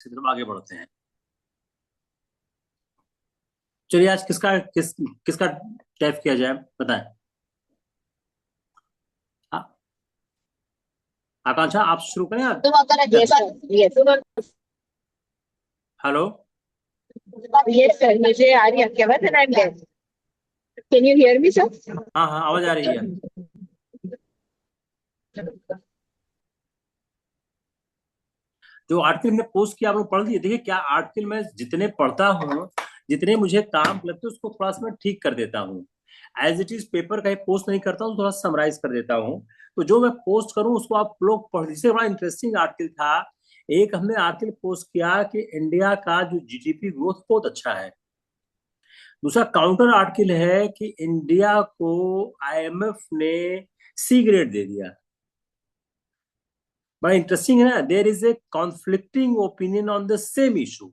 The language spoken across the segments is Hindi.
की तरफ आगे बढ़ते हैं। चलिए आज किसका टाइप किया जाए, बताएं। आ- आकांक्षा आप शुरू करें आज। Yes, sir. Yes. Hello. Yes, sir. मुझे आ रही है आपकी आवाज and I'm there. Can you hear me, sir? हाँ हाँ, आवाज आ रही है। जो आर्टिकल में पोस्ट किया आप लोग पढ़ लिए। देखिए क्या आर्टिकल मैं जितने पढ़ता हूँ, जितने मुझे काम लगते हैं उसको थोड़ा सा मैं ठीक कर देता हूँ। एज इट इज पेपर कहीं पोस्ट नहीं करता हूँ, थोड़ा समराइज कर देता हूँ। तो जो मैं पोस्ट करूँ उसको आप लोग पढ़ लीजिए। बड़ा इंटरेस्टिंग आर्टिकल था। एक हमने आर्टिकल पोस्ट किया कि इंडिया का जो जीडीपी ग्रोथ बहुत अच्छा है। दूसरा काउंटर आर्टिकल है कि इंडिया को आईएमएफ ने सी ग्रेड दे दिया। बड़ा इंटरेस्टिंग है ना। There is a conflicting opinion on the same issue.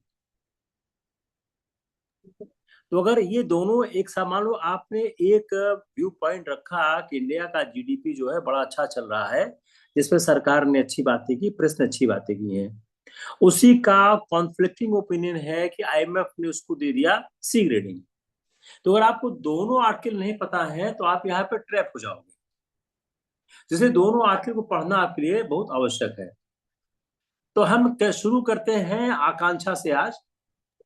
तो अगर ये दोनों एक समान लो, आपने एक व्यू पॉइंट रखा कि इंडिया का जीडीपी जो है बड़ा अच्छा चल रहा है, जिसमें सरकार ने अच्छी बातें की, प्रेस ने अच्छी बातें की हैं, उसी का कॉन्फ्लिक्टिंग ओपिनियन है कि आईएमएफ ने उसको दे दिया सी ग्रेडिंग। तो अगर आपको दोनों आर्टिकल नहीं पता है तो आप यहाँ पे ट्रैप हो जाओगे। जिसे दोनों आर्टिकल को पढ़ना आपके लिए बहुत आवश्यक है। तो हम शुरू करते हैं आकांक्षा से आज।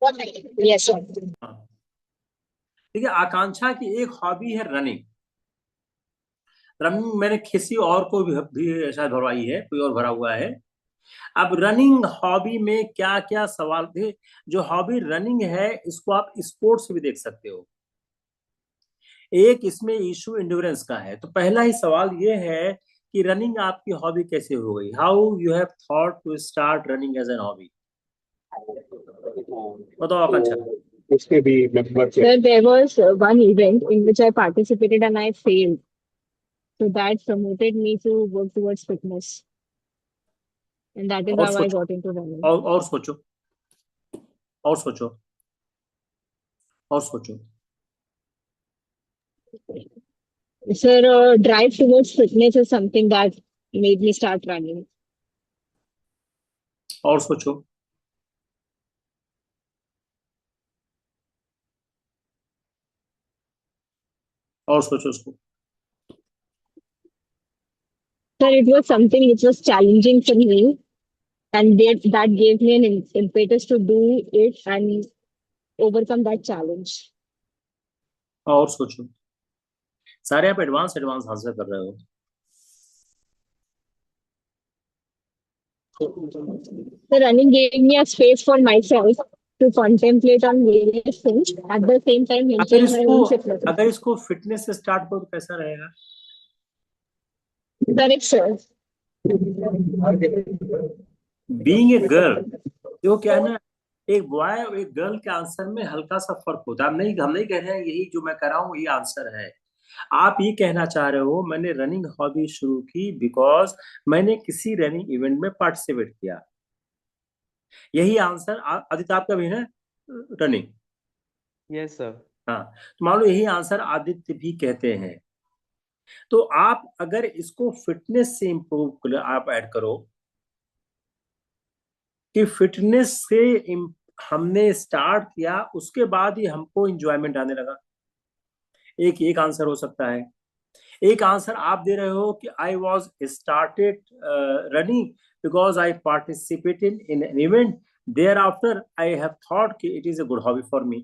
Yes, sir. हाँ, ठीक है। आकांक्षा की एक हॉबी है रनिंग। रनिंग मैंने किसी और को भी शायद भरवाई है, कोई और भरा हुआ है। अब रनिंग हॉबी में क्या क्या सवाल थे। जो हॉबी रनिंग है इसको आप स्पोर्ट्स से भी देख सकते हो। एक इसमें इशू इंड्योरेंस का है। तो पहला ही सवाल ये है कि रनिंग आपकी हॉबी कैसे हो गई। How you have thought to start running as an hobby. बताओ आकांक्षा। उसके भी मतलब Sir, there was one event in which I participated and I failed. So that promoted me to work towards fitness. And that is और how I सोचो, got into running. और सोचो, और सोचो, और सोचो। Sir, drive towards fitness is something that made me start running. और सोचो। और सोचो उसको। Sir, it was something which was challenging for me, and that gave me an impetus to do it and overcome that challenge. और सोचो। सारे आप एडवांस एडवांस आंसर कर रहे हो। The running gave me a space for myself to contemplate on various things, at the same time अगर maintain my इसको own fitness. अगर इसको फिटनेस से स्टार्ट करो तो कैसा रहेगा। Correct, sir. Being a girl, जो क्या है ना, एक बॉय और एक गर्ल के आंसर में हल्का सा फर्क होता है। हम नहीं कह रहे हैं यही जो मैं कर रहा हूँ ये आंसर है। आप ये कहना चाह रहे हो मैंने रनिंग हॉबी शुरू की बिकॉज मैंने किसी रनिंग इवेंट में पार्टिसिपेट किया। यही आंसर आदित्य आपका भी है, रनिंग। Yes sir. हाँ, तो मान लो यही आंसर आदित्य भी कहते हैं। तो आप अगर इसको फिटनेस से इंप्रूव आप ऐड करो कि फिटनेस से हमने स्टार्ट किया, उसके बाद ही हमको इंजॉयमेंट आने लगा। एक आंसर हो सकता है। एक आंसर आप दे रहे हो कि I was started running because I participated in an event, thereafter I have thought कि it is a good hobby for me.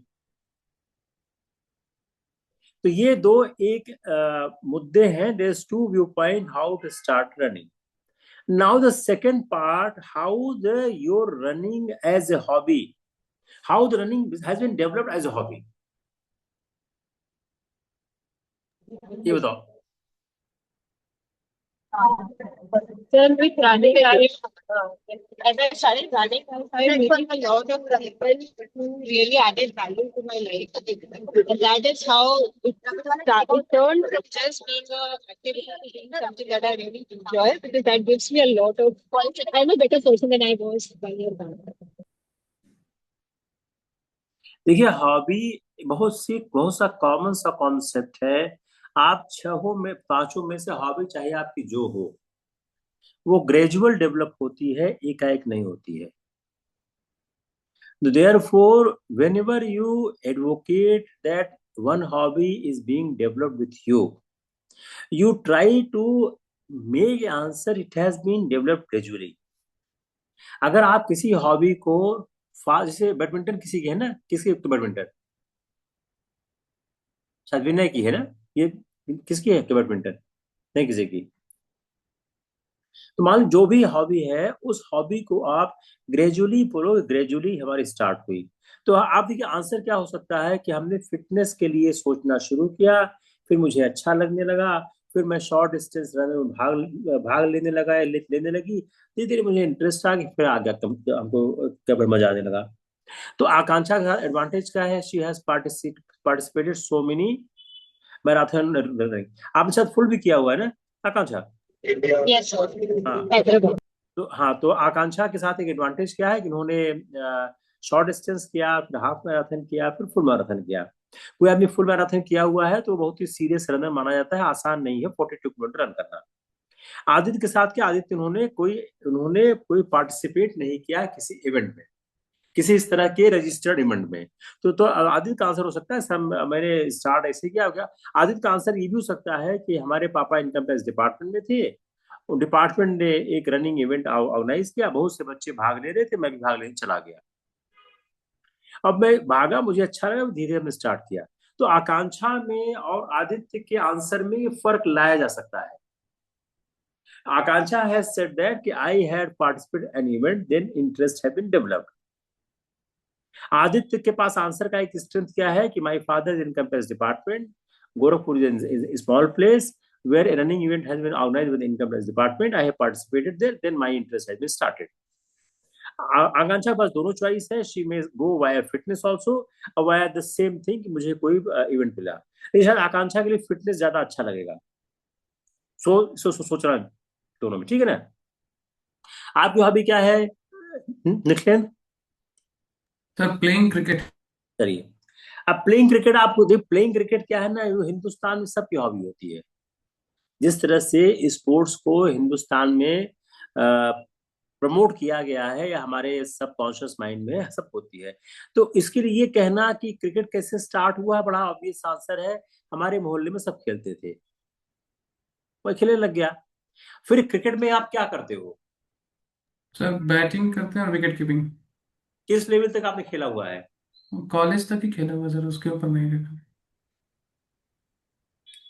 तो ये दो एक मुद्दे हैं। There is two view point how to start running. Now the second part, how your running as a hobby, how the running has been developed as a hobby, ये बताओ। Sir, with running, as I started running, I started meeting a lot of people who really added value to my life. And that is how it turned from just being a activity to being something that I really enjoy, because that gives me a lot of points. I'm a better person than I was 1 year back. देखिए हॉबी बहुत सा कॉमन सा कॉन्सेप्ट है। आप छहों में पांचों में से हॉबी चाहे आपकी जो हो, वो ग्रेजुअल डेवलप होती है, एकाएक नहीं होती है। Therefore, whenever you advocate that one hobby is being developed with you, you try to make answer it has been developed gradually. अगर आप किसी हॉबी को जैसे बैडमिंटन किसी की है ना, किसकी तो बैडमिंटन शायद विनय की है ना, ये किसकी है तो बैडमिंटन नहीं किसी की। तो मान लो जो भी हॉबी है उस हॉबी को आप ग्रेजुअली बोलो, ग्रेजुअली हमारी स्टार्ट हुई। तो आप देखिए आंसर क्या हो सकता है कि हमने फिटनेस के लिए सोचना शुरू किया, फिर मुझे अच्छा लगने लगा, फिर मैं शॉर्ट डिस्टेंस रन में भाग भाग लेने लगा या लेने लगी, धीरे धीरे मुझे इंटरेस्ट आ गया, फिर आ गया हमको कबर मजा आने लगा। तो आकांक्षा का एडवांटेज क्या है, she has participated so many marathon running. आपने शायद फुल भी किया हुआ है ना आकांक्षा? Yes, sir. हाँ Hyderabad. तो हाँ, तो आकांक्षा के साथ एक एडवांटेज क्या है कि उन्होंने शॉर्ट डिस्टेंस किया, फिर हाफ मैराथन किया, फिर फुल मैराथन किया। कोई आदमी फुल मैराथन किया हुआ है तो बहुत ही सीरियस रनर माना जाता है, आसान नहीं है 42 किलोमीटर रन करना। आदित्य के साथ क्या, आदित्य उन्होंने कोई पार्टिसिपेट नहीं किया किसी इवेंट में, किसी इस तरह के रजिस्टर्ड इवेंट में। तो आदित्य का आंसर हो सकता है मैंने स्टार्ट ऐसे किया हो गया। आदित्य का आंसर ये भी हो सकता है कि हमारे पापा इनकम टैक्स डिपार्टमेंट में थे, डिपार्टमेंट ने एक रनिंग इवेंट ऑर्गेनाइज किया, बहुत से बच्चे भाग ले रहे थे, मैं भी भाग लेने चला गया। अब मैं भागा, मुझे अच्छा लगा, धीरे धीरे हमने स्टार्ट किया। तो आकांक्षा में और आदित्य के आंसर में ये फर्क लाया जा सकता है। आकांक्षा हैज सेड दैट कि I had participated an event then interest have been developed. Aditya के पास आंसर का एक स्ट्रेंथ क्या है कि my father is income tax department, Gorakhpur is small place where a running event has been organized with the income tax department. I have participated there. Then my interest has been started. आकांक्षा के पास दोनों चॉइस है, she may go via fitness also और वाया द सेम थिंग कि मुझे कोई इवेंट मिला, लेकिन शायद आकांक्षा के लिए फिटनेस ज्यादा अच्छा लगेगा। सोचना दोनों में, ठीक है ना। आपकी हॉबी क्या है निखिल? Sir playing cricket. चलिए, अब प्लेइंग क्रिकेट, आपको देख प्लेइंग क्रिकेट क्या है ना, हिंदुस्तान में सबकी हॉबी होती है। जिस तरह से स्पोर्ट्स को हिंदुस्तान में प्रमोट किया गया है या हमारे सब कॉन्शियस माइंड में सब होती है। तो इसके लिए ये कहना कि क्रिकेट कैसे स्टार्ट हुआ, बड़ा ऑब्वियस आंसर है, हमारे मोहल्ले में सब खेलते थे, वही खेलने लग गया। फिर क्रिकेट में आप क्या करते हो? सर बैटिंग करते हैं और विकेट कीपिंग। किस लेवल तक आपने खेला हुआ है? कॉलेज तक ही खेला हुआ सर, उसके ऊपर नहीं देखा।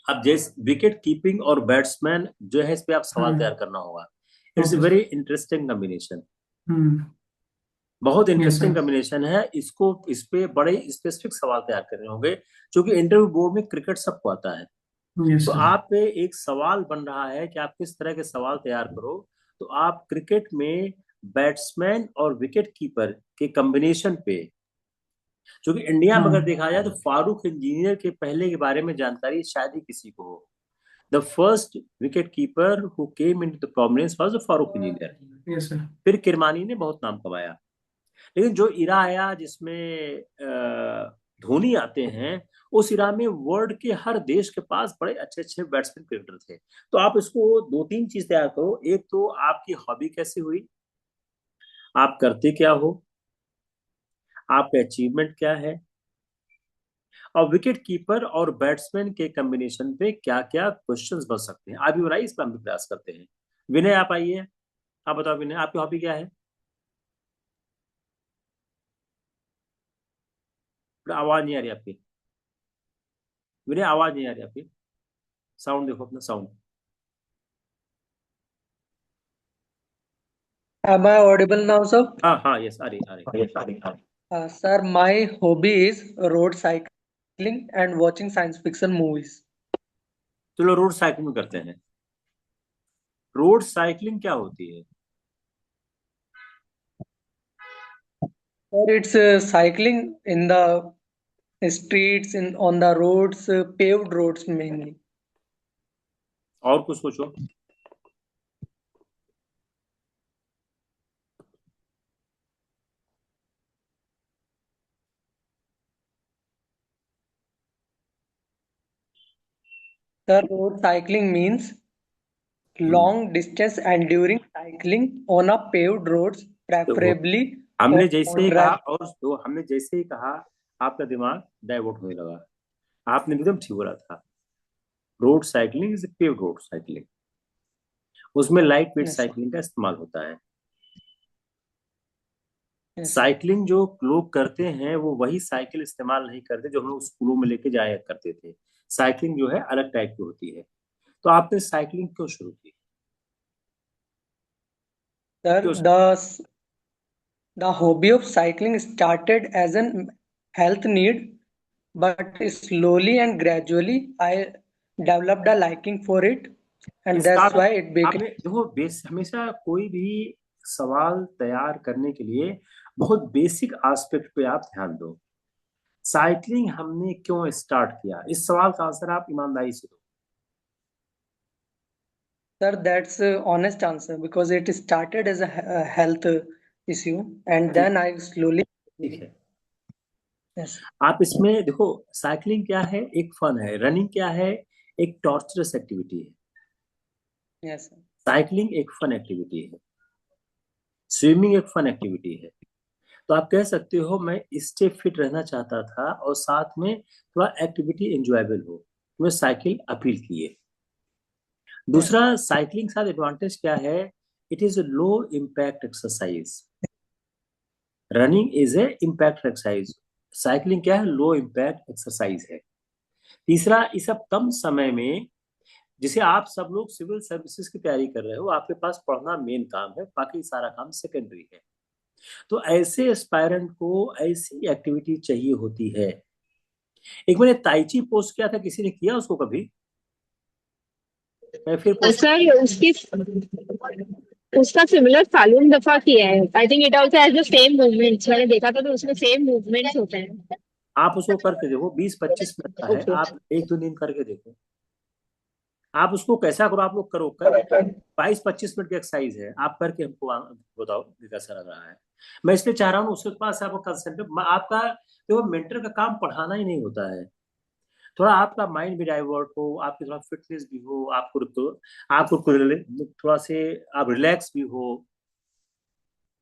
अब जैसे विकेट कीपिंग और बैट्समैन जो है, इस पे आप सवाल तैयार करना होगा। It's okay very sir. Interesting combination, hmm. बहुत यस इंटरेस्टिंग सर। कॉम्बिनेशन है। इसको इस पे बड़े स्पेसिफिक सवाल तैयार करने होंगे, क्योंकि इंटरव्यू बोर्ड में क्रिकेट सबको आता है। यस तो सर। आप पे एक सवाल बन रहा है कि आप किस तरह के सवाल तैयार करो। तो आप क्रिकेट में बैट्समैन और विकेट कीपर के कॉम्बिनेशन पे, जो कि इंडिया में हाँ। अगर देखा जाए तो फारूक इंजीनियर के पहले के बारे में जानकारी शायद ही किसी को हो। The first wicket keeper who came into the prominence was Farooq engineer. Yes sir. फिर किरमानी ने बहुत नाम कमाया, लेकिन जो इरा आया जिसमें धोनी आते हैं, उस इरा में वर्ल्ड के हर देश के पास बड़े अच्छे अच्छे बैट्समैन क्रिकेटर थे। तो आप इसको दो तीन चीज तैयार करो, एक तो आपकी हॉबी कैसी हुई, आप करते क्या हो, आपका अचीवमेंट क्या है, और विकेट कीपर और बैट्समैन के कॉम्बिनेशन पे क्या क्या क्वेश्चंस बन सकते हैं, आप भी बनाइए, इस पर हम भी प्रयास करते हैं। विनय आप आइए, आप बताओ विनय आपकी हॉबी क्या है? आवाज नहीं आ रही आपकी विनय, आवाज नहीं आ रही आपकी, साउंड देखो अपना sound. Am I audible now, sir? हाँ हाँ, यस आ रही आ रही। Sir, my hobby is road cycling and watching science fiction movies. चलो रोड साइकिलिंग करते हैं। रोड साइकिलिंग क्या होती है? Sir, it's cycling in the streets, in on the roads, paved roads mainly. और कुछ सोचो। Sir, road cycling means long distance and during cycling on a paved roads, देखो preferably हमने जैसे on ही कहा, track. और तो हमने जैसे ही कहा, आपका दिमाग डाइवर्ट होने लगा। आपने एकदम ठीक बोला था, road cycling is paved road cycling, उसमें light weight Yes, sir. Cycling का इस्तेमाल होता है। Yes, sir. साइकिलिंग जो लोग करते हैं वो वही साइकिल इस्तेमाल नहीं करते जो हम लोग स्कूलों में लेके जाया करते थे। साइकिलिंग जो है अलग टाइप की होती है। तो आपने साइकिलिंग क्यों शुरू की? Sir, क्यों? the hobby of cycling started as an health need, but slowly and gradually I developed a liking for it, and that's start why it became. आपने देखो, बेस हमेशा कोई भी सवाल तैयार करने के लिए बहुत बेसिक एस्पेक्ट पे आप ध्यान दो। साइकिलिंग हमने क्यों स्टार्ट किया, इस सवाल का आंसर आप ईमानदारी से दो। Sir, that's a honest answer because it started as a health issue, and ठीक, then I slowly. ठीक है। Yes, आप इसमें देखो, साइकिलिंग क्या है, एक फन है। रनिंग क्या है, एक टॉर्चरस एक्टिविटी है। yes, sir. साइकिलिंग एक फन एक्टिविटी है। स्विमिंग एक फन एक्टिविटी है। तो आप कह सकते हो मैं स्टे फिट रहना चाहता था और साथ में थोड़ा एक्टिविटी एंजॉयबल हो, तो मैं साइकिल अपील किए। Yes, दूसरा, साइकिलिंग के साथ एडवांटेज क्या है, it is low impact exercise. Running is a impact exercise, cycling क्या है, लो इम्पैक्ट एक्सरसाइज है। तीसरा, इस सब कम समय में, जिसे आप सब लोग सिविल सर्विसेज की तैयारी कर रहे हो, आपके पास पढ़ना मेन काम है, बाकी सारा काम सेकेंडरी है। तो ऐसे एस्पायरेंट को ऐसी एक्टिविटी चाहिए होती है। एक मैंने ताइची पोस्ट किया था, किसी ने किया उसको कभी? मैं फिर पोस्ट। सर उसकी उसका सिमिलर फालून दफा किया है। I think it also has the same movements. मैंने देखा था तो उसमें सेम मूवमेंट्स होते हैं। आप उसको करके देखो, 20-25 मिनट का है, ओके। आप 1-2 दिन करके देखो। आप उसको कैसा करो, आप लोग करो 22-25 मिनट की एक्सरसाइज है, आप करके हमको बताओ कि कैसा लग रहा है। मैं इसलिए चाह रहा हूँ उसके पास आपको कंसंट्रेट, आपका देखो मेंटर का काम पढ़ाना ही नहीं होता है। थोड़ा आपका माइंड भी डाइवर्ट हो, आपकी थोड़ा फिटनेस भी हो, थोड़ा से आप रिलैक्स भी हो।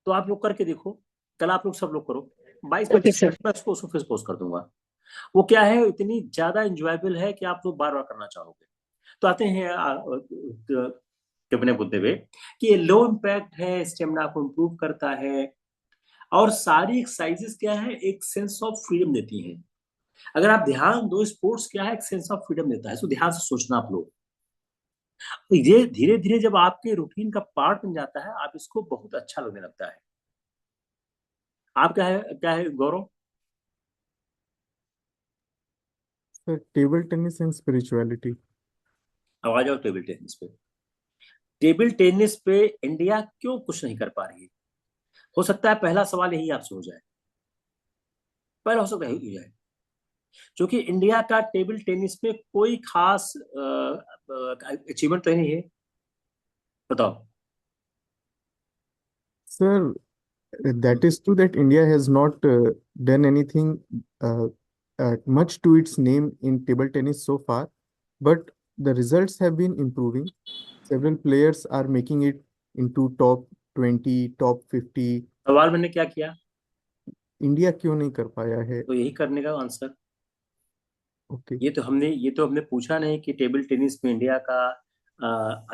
तो आप लोग करके देखो, कल आप लोग सब लोग करो, बाईस ओके पच्चीस सर। मिनट में उसको उसको फिर पोस्ट कर दूंगा। वो क्या है, इतनी ज्यादा इंजॉयबल है कि आप लोग बार बार करना चाहोगे। तो आते हैं अपने बुद्धे पे कि ये लो इम्पैक्ट है, स्टेमिना को इम्प्रूव करता है, और सारी एक्सरसाइजेस क्या है, एक सेंस ऑफ फ्रीडम देती हैं। अगर आप ध्यान दो, स्पोर्ट्स क्या है, एक सेंस ऑफ फ्रीडम देता है, इसको ध्यान से सोचना आप लोग। तो ये धीरे धीरे जब आपके रूटीन का पार्ट बन जाता है, आप इसको बहुत अच्छा लगने लगता है। आप क्या है गौरव? Sir, table tennis and spirituality. आवाज आओ टेबल टेनिस पे। टेबल टेनिस पे इंडिया क्यों कुछ नहीं कर पा रही है? हो सकता है पहला सवाल यही आपसे हो जाए, पहला हो सकता है यही हो जाए, क्योंकि इंडिया का टेबल टेनिस में कोई खास अचीवमेंट तो नहीं है। बताओ। Sir, that is true that India has not done anything uh, much to its name in table tennis so far, but the results have been improving. Several players are making it into top 20, top 50. सवाल मैंने क्या किया? इंडिया क्यों नहीं कर पाया है? तो यही करने का आंसर। ओके ये तो हमने पूछा नहीं कि टेबल टेनिस में इंडिया का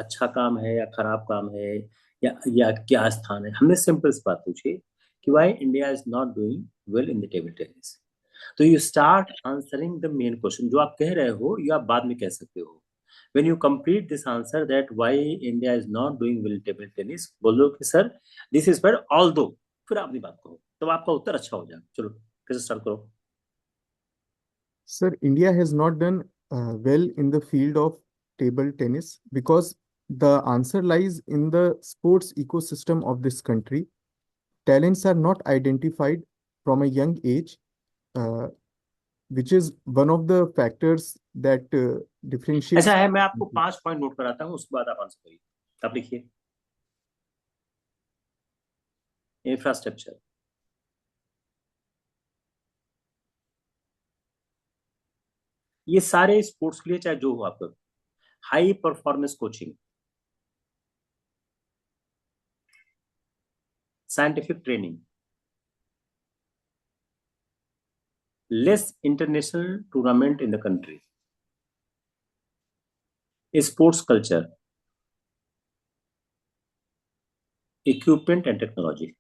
अच्छा काम है या खराब काम है, या क्या स्थान है। हमने सिंपल सी बात पूछी कि why India is not doing well in the table tennis. तो you start answering the main question. जो आप कह रहे हो ये आप बाद में कह सकते हो। When you complete this answer that why India is not doing well in table tennis, बोलो कि sir this is but although, फिर अपनी बात कहो, तो आपका उत्तर अच्छा हो जाएगा। चलो फिर से स्टार्ट करो। Sir, India has not done well in the field of table tennis because the answer lies in the sports ecosystem of this country. Talents are not identified from a young age, uh, which is one of the factors that ऐसा differentiates. है, मैं आपको 5 पॉइंट नोट कराता हूँ, उसके बाद आप आंसर करिए। आप लिखिए। इंफ्रास्ट्रक्चर, ये सारे स्पोर्ट्स के लिए चाहे जो हो आपका, high performance coaching, scientific training, less international tournament in the country, sports culture, equipment and technology.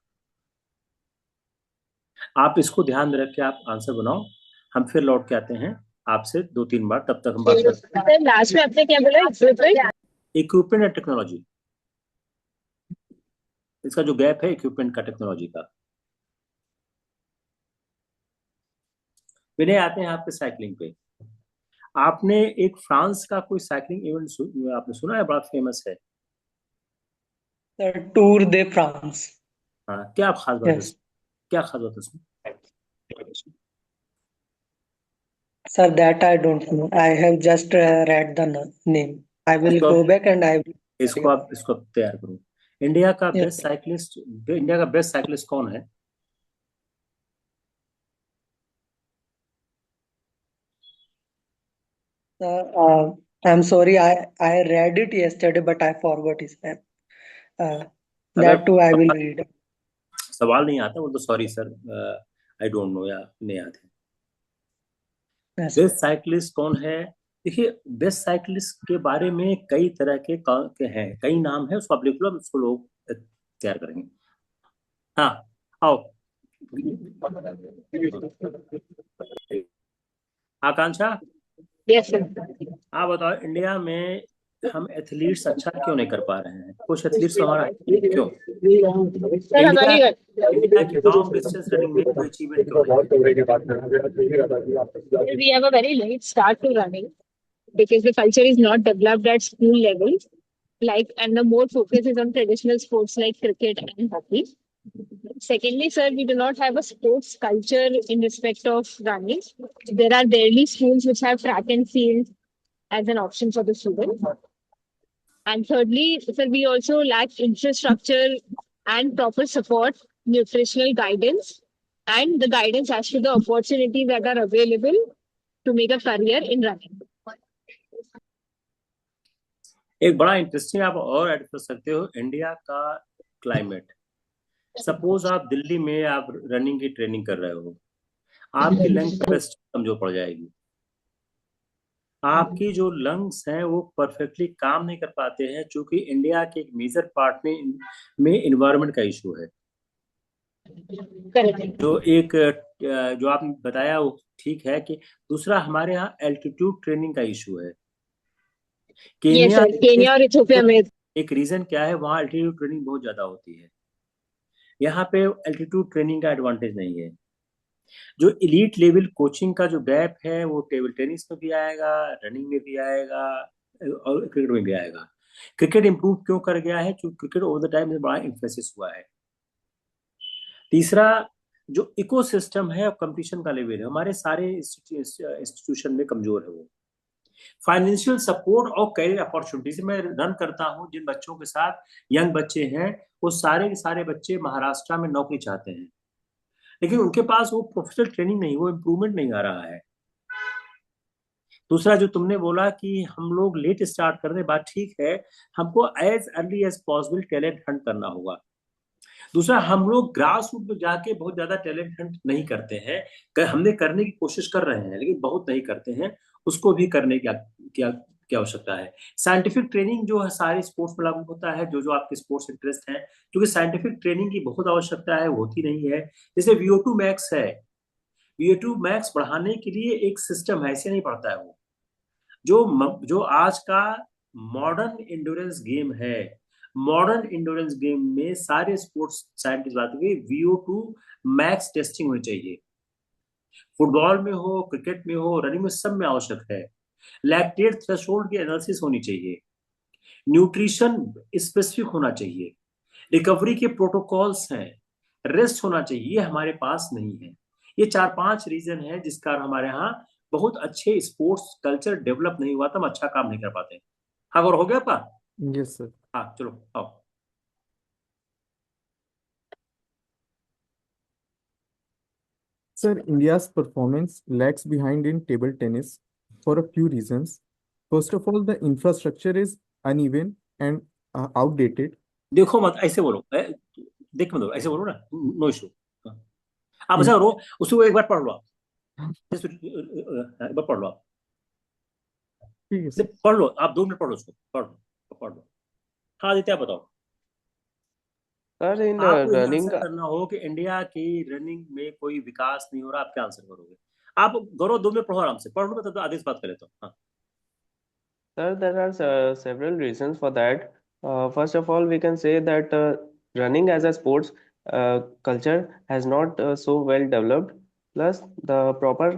आप इसको ध्यान में रख के आप आंसर बनाओ, हम फिर लौट के आते हैं आपसे 2-3 बार, तब तक हम बात करते हैं. सर लास्ट में आपने क्या बोला? इक्विपमेंट एंड टेक्नोलॉजी, इसका जो गैप है इक्विपमेंट का टेक्नोलॉजी का. विनय, आते हैं आपके साइकिलिंग पे. आपने एक फ्रांस का कोई साइकिलिंग इवेंट आपने सुना है, बड़ा फेमस है? Tour de France. हाँ, क्या खास बात है? Yes. क्या खास बात है उसमें? Sir, that I don't know. I have just read the name. I will इसको go back and I will. इसको आप तैयार करो. इंडिया का Yes. बेस्ट साइकिलिस्ट कौन है? I'm sorry, I read it yesterday, but I forgot his name. अगर That too I will read. सवाल नहीं आता वो तो sorry sir, I don't know, या नहीं याद है. Yes. बेस्ट साइकिलिस्ट कौन है? देखिए, बेस्ट साइकिलिस्ट के बारे में कई तरह के हैं, कई नाम है, उसको आप लिख लो, उसको लोग तैयार करेंगे. हाँ, आओ. आकांक्षा, यस सर. आप बताओ, इंडिया में हम एथलीट्स अच्छा क्यों नहीं कर पा रहे हैं? कुछ एथलीट्स हमारा क्यों? सर हमारी इंडिया की लॉन्ग डिस्टेंस रनिंग में कोई अचीवमेंट क्यों नहीं? we have a very late start to running because the culture is not developed at school level, and the more focus is on traditional sports like cricket and hockey. Secondly, sir, we do not have a sports culture in respect of running. There are barely schools which have track and field as an option for the students. And thirdly, sir, we also lack infrastructure and proper support, nutritional guidance, and the guidance as to the opportunities that are available to make a career in running. एक बड़ा इंटरेस्टिंग आप और ऐड कर सकते हो, इंडिया का क्लाइमेट. सपोज आप दिल्ली में आप रनिंग की ट्रेनिंग कर रहे हो, आपकी लंग कैपेसिटी कमजोर पड़ जाएगी. आपकी जो लंग्स हैं वो परफेक्टली काम नहीं कर पाते हैं, क्योंकि इंडिया के एक मेजर पार्ट में इन्वायरमेंट का इशू है. जो आपने बताया वो ठीक है, कि दूसरा हमारे यहाँ एल्टीट्यूड ट्रेनिंग का इशू है. केन्या और इथियोपिया में एक रीजन क्या है, वहाँ एल्टीट्यूड ट्रेनिंग बहुत ज्यादा होती है, यहाँ पे एल्टीट्यूड ट्रेनिंग का एडवांटेज नहीं है. जो इलीट लेवल कोचिंग का जो गैप है वो टेबल टेनिस में भी आएगा, रनिंग में भी आएगा और क्रिकेट में भी आएगा. क्रिकेट इंप्रूव क्यों कर गया है? क्योंकि क्रिकेट ओवर द टाइम में बड़ा इम्फेसिस हुआ है. तीसरा, जो इकोसिस्टम है कंपटीशन का लेवल है, हमारे सारे इंस्टीट्यूशन में कमजोर है. वो फाइनेंशियल सपोर्ट और करियर अपॉर्चुनिटीज. मैं रन करता हूँ जिन बच्चों के साथ, यंग बच्चे हैं, वो सारे के सारे बच्चे महाराष्ट्र में नौकरी चाहते हैं, लेकिन उनके पास वो प्रोफेशनल ट्रेनिंग नहीं, वो इम्प्रूवमेंट नहीं आ रहा है. दूसरा, जो तुमने बोला कि हम लोग लेट स्टार्ट कर रहे, बात ठीक है, हमको as early as possible talent hunt करना होगा. दूसरा, हम लोग ग्रास रूट में जाके बहुत ज्यादा टैलेंट हंट नहीं करते हैं. हमने करने की कोशिश कर रहे हैं, लेकिन बहुत नहीं करते हैं. उसको भी करने की आवश्यकता है. साइंटिफिक ट्रेनिंग जो है सारे स्पोर्ट्स में लागू होता है, जो आपके स्पोर्ट्स इंटरेस्ट है, क्योंकि साइंटिफिक ट्रेनिंग की बहुत आवश्यकता है, होती नहीं है. जैसे VO2 मैक्स है, VO2 मैक्स बढ़ाने के लिए एक सिस्टम है, ऐसे नहीं बढ़ता है वो. जो आज का मॉडर्न इंड्योरेंस गेम है, मॉडर्न इंड्योरेंस गेम में सारे स्पोर्ट्स साइंटिस्ट बात करें, VO2 मैक्स टेस्टिंग होनी चाहिए. फुटबॉल में हो, क्रिकेट में हो, रनिंग में, सब में आवश्यक है. लैक्टेट थ्रेशोल्ड की एनालिसिस होनी चाहिए. न्यूट्रिशन स्पेसिफिक होना चाहिए. रिकवरी के प्रोटोकॉल्स हैं. रेस्ट होना चाहिए. ये हमारे पास नहीं है. ये 4-5 रीजन है जिस कारण हमारे यहाँ बहुत अच्छे स्पोर्ट्स कल्चर डेवलप नहीं हुआ, तो हम अच्छा काम नहीं कर पाते. हाँ, और हो गया आपका? Yes sir. हाँ, चलो आओ. Sir, India's performance lags behind in table tennis for a few reasons. First of all, the infrastructure is uneven and outdated. देखो मत ऐसे बोलो, देख मत ऐसे बोलो ना, नो इशू. आप ऐसा करो, उसको एक बार पढ़ लो. एक बार पढ़ लो आप। ठीक है नहीं, सर। पढ़ लो आप, 2 मिनट पढ़ लो उसको, पढ़ लो। हाँ आदित्य आप बताओ। Sir, in आपको ये running, आंसर करना हो कि इंडिया की रनिंग में कोई विकास नहीं हो रहा, आप क्या आंसर करोगे? आप गौरव 2 मिनट पढ़ो, आराम से पढ़ लो, मैं तब तक आदेश बात कर लेता हूँ। हाँ sir, there are several reasons for that. First of all, we can say that running as a sports culture has not so well developed. Plus, the proper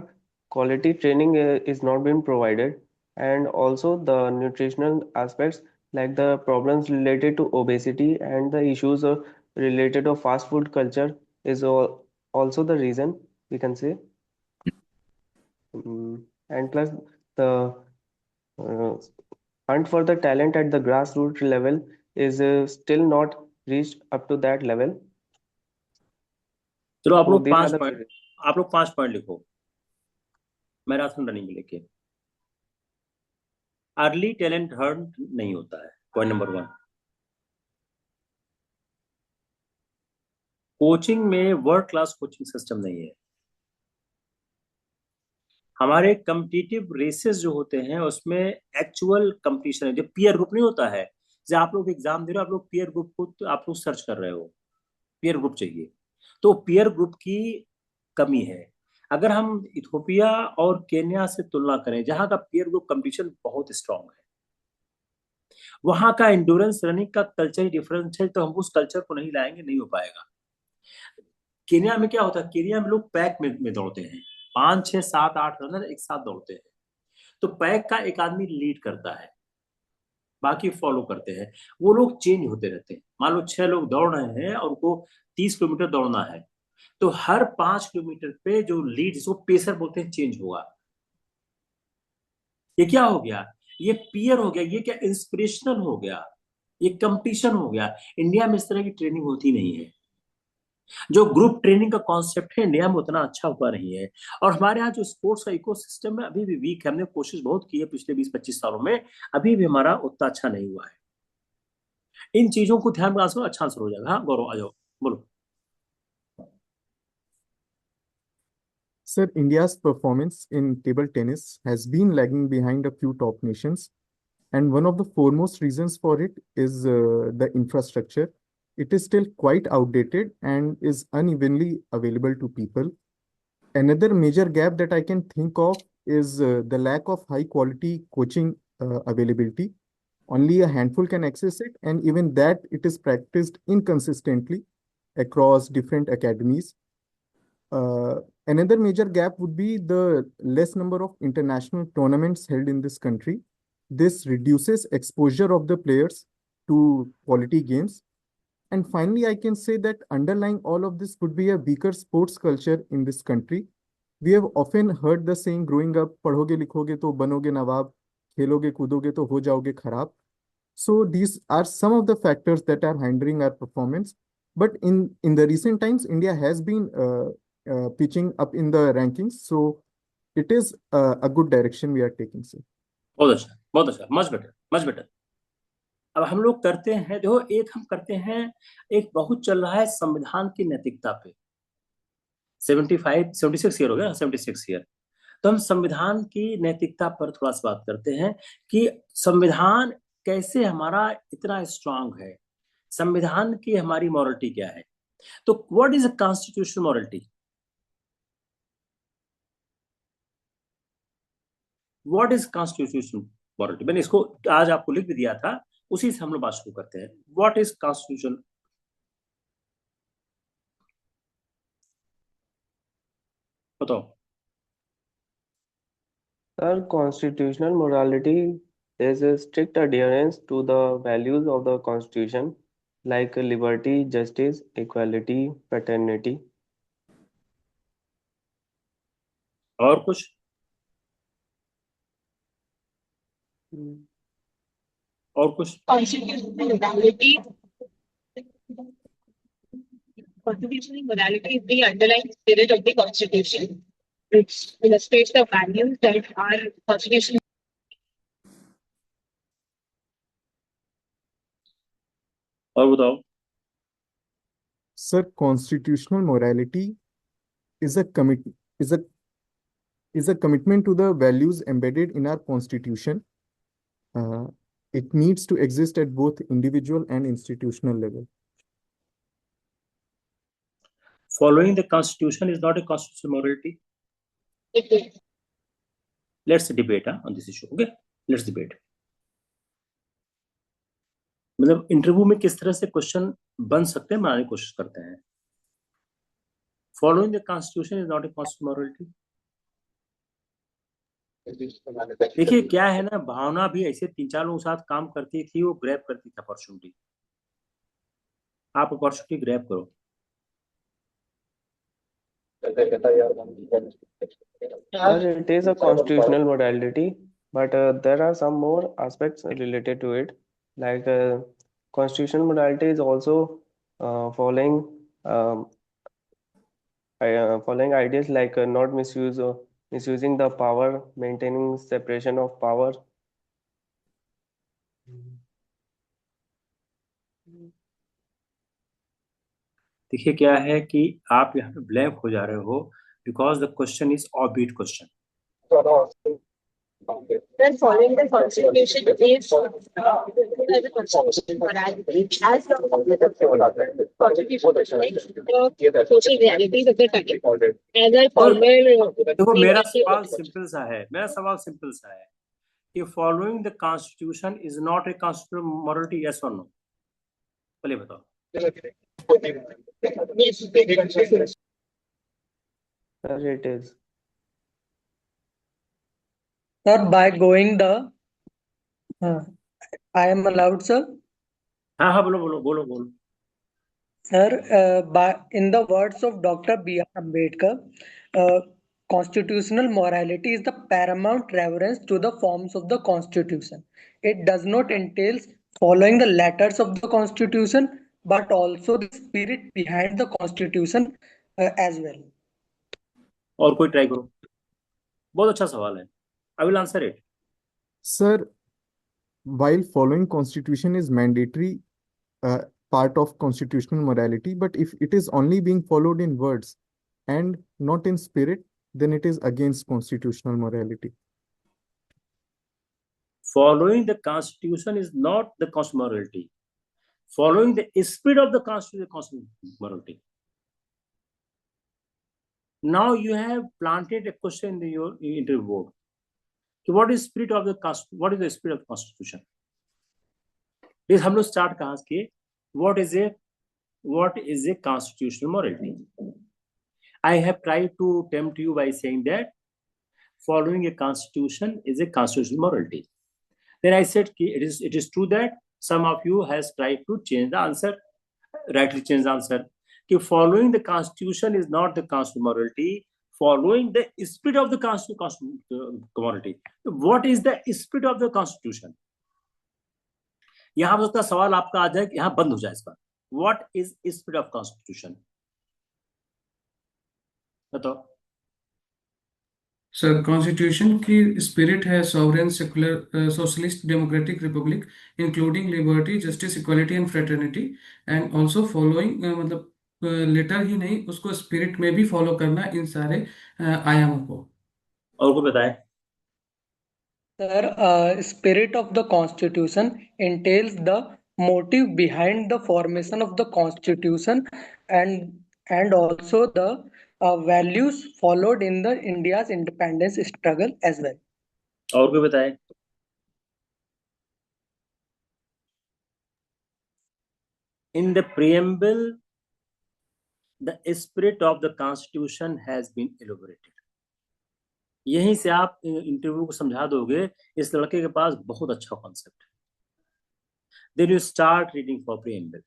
quality training is not being provided, and also the nutritional aspects like the problems related to obesity and the issues related to fast food culture is also the reason we can say. And plus the uh, hunt for the talent at the grassroots level is still not reached up to that level. चलो, So these are the reasons. आप लोग 5 पॉइंट लिखो मैराथन रनिंग लेके। अर्ली टैलेंट हंट नहीं होता है, पॉइंट नंबर 1। कोचिंग में वर्ल्ड क्लास कोचिंग सिस्टम नहीं है। हमारे कम्पिटिटिव रेसेस जो होते हैं उसमें एक्चुअल कंपटीशन है, जो पीयर ग्रुप नहीं होता है। जैसे आप लोग एग्जाम दे रहे हो, आप लोग पीयर ग्रुप को तो आप लोग सर्च कर रहे हो, पीयर ग्रुप चाहिए, तो पीयर ग्रुप की कमी है। अगर हम इथोपिया और केन्या से तुलना करें, जहां का पीयर ग्रुप कंपटीशन बहुत स्ट्रांग है, वहां का एंड्योरेंस रनिंग का कल्चर ही डिफरेंस है, तो हम उस कल्चर को नहीं लाएंगे, नहीं हो पाएगा। केन्या में क्या होता है, केन्या में लोग पैक में दौड़ते हैं, 5 6 7 8 रनर एक साथ दौड़ते हैं, तो पैक का एक आदमी लीड करता है, बाकी फॉलो करते हैं। वो लोग चेंज होते रहते हैं। मान लो 6 लोग दौड़ रहे हैं और उनको 30 किलोमीटर दौड़ना है, तो हर 5 किलोमीटर पे जो लीड, जिसको पेसर बोलते हैं, चेंज होगा। ये क्या हो गया? ये पीयर हो गया, ये क्या इंस्पिरेशनल हो गया, ये कंपटीशन हो गया। इंडिया में इस तरह की ट्रेनिंग होती नहीं है। जो ग्रुप ट्रेनिंग का कॉन्सेप्ट है इंडिया में उतना अच्छा हुआ नहीं है, और हमारे यहाँ जो स्पोर्ट्स का इकोसिस्टम है अभी भी वीक है। हमने कोशिश बहुत की है पिछले 20 25 सालों में, अभी भी हमारा उतना अच्छा नहीं हुआ है। इन चीजों को ध्यान में रखो, अच्छा आंसर हो जाएगा। हाँ गौरव आ जाओ, बोलो। Sir, India's performance in table tennis has been lagging behind a few top nations, and one of the foremost reasons for it is the infrastructure. It is still quite outdated and is unevenly available to people. Another major gap that I can think of is the lack of high quality coaching availability. Only a handful can access it, and even that it is practiced inconsistently across different academies. Uh, Another major gap would be the less number of international tournaments held in this country. This reduces exposure of the players to quality games. And finally, I can say that underlying all of this would be a weaker sports culture in this country. We have often heard the saying growing up, पढ़ोगे लिखोगे तो बनोगे नवाब, खेलोगे कूदोगे तो हो जाओगे खराब. So these are some of the factors that are hindering our performance. But in the recent times, India has been pitching up in the rankings. So it is a good direction we are taking, sir. बहुत अच्छा, बहुत अच्छा, मच बेटर, मच बेटर। अब हम लोग करते हैं, देखो, एक हम करते हैं, एक बहुत चल रहा है संविधान की नैतिकता पे। 76 ईयर हो गया, 76 ईयर। तो हम संविधान की नैतिकता पर थोड़ा सा बात करते हैं कि संविधान कैसे हमारा इतना स्ट्रांग है, संविधान की हमारी मॉरलिटी क्या है। तो what is a constitutional morality? What is constitutional morality? मैंने इसको आज आपको लिख भी दिया था, उसी से हम लोग बात शुरू करते हैं। What is constitution? बताओ। Sir, constitutional morality is a strict adherence to the values of the constitution like liberty, justice, equality, fraternity. और कुछ? Hmm. और कुछ? Constitutional morality is the underlying spirit of the Constitution, which illustrates the values that our Constitution. और बताओ। Sir, constitutional morality is a is a commitment to the values embedded in our constitution. It needs to exist at both individual and institutional level. Following the constitution is not a constitutional morality. It is. Let's debate on this issue. Okay, let's debate. मतलब इंटरव्यू में किस तरह से क्वेश्चन बन सकते हैं बनाने की कोशिश करते हैं. Following the constitution is not a constitutional morality. देखिए क्या है ना, भावना भी ऐसे 3-4 लोगों के साथ काम करती थी, वो ग्रैब करती थी अपॉर्चुनिटी. आप अपॉर्चुनिटी ग्रैब करो. Sir, it is a constitutional modality, but there are some more aspects related to it. Like constitutional modality is also following following ideas like not misuse or misusing the power, maintaining separation of power. देखिए क्या है कि आप यहाँ पे ब्लैंक हो जा रहे हो because the question is orbit question. Then following the constitution is as a constitution morality as long as the constitution reflects the social realities of the time. As a former देखो मेरा सवाल सिंपल सा है, कि following the constitution is not a constitutional morality, yes और नो? पहले बताओ. Sir, it is. Sir, by going the I am allowed, sir. हाँ बोलो. Sir, in the words of Dr. B.R. Ambedkar, constitutional morality is the paramount reverence to the forms of the Constitution. It does not entail following the letters of the Constitution, but also the spirit behind the Constitution as well. और कोई ट्राई करो. बहुत अच्छा सवाल है. I will answer it. Sir, while following constitution is mandatory part of constitutional morality, but if it is only being followed in words and not in spirit, then it is against constitutional morality. Following the constitution is not the constitutional morality. Following the spirit of the constitution is the constitutional morality. Now you have planted a question in your interview board. What is spirit of the what is the spirit of the constitution? Please हम लोग start कहाँ से? What is a constitutional morality? I have tried to tempt you by saying that following a constitution is a constitutional morality. Then I said it is true that some of you has tried to change the answer, rightly change the answer. Following the constitution is not the constitutional morality. Following the spirit of the constitutional morality. What is the spirit of the constitution? यहाँ पर उसका सवाल आपका आ जाए कि यहाँ बंद हो जाए इस पर. What is spirit of constitution? बताओ. सर कॉन्स्टिट्यूशन की स्पिरिट है sovereign secular socialist democratic Republic including liberty justice equality and fraternity and also following मतलब लेटर ही नहीं उसको स्पिरिट में भी फॉलो करना इन सारे आयामों को. और को बताएं. Sir, spirit of the Constitution entails the motive behind the formation of the Constitution and also the values followed in the India's independence struggle as well. और को बताएं. In the preamble, the spirit of the Constitution has been elaborated. यहीं से आप इंटरव्यू को समझा दोगे इस लड़के के पास बहुत अच्छा कॉन्सेप्ट है. Then you start reading for preamble.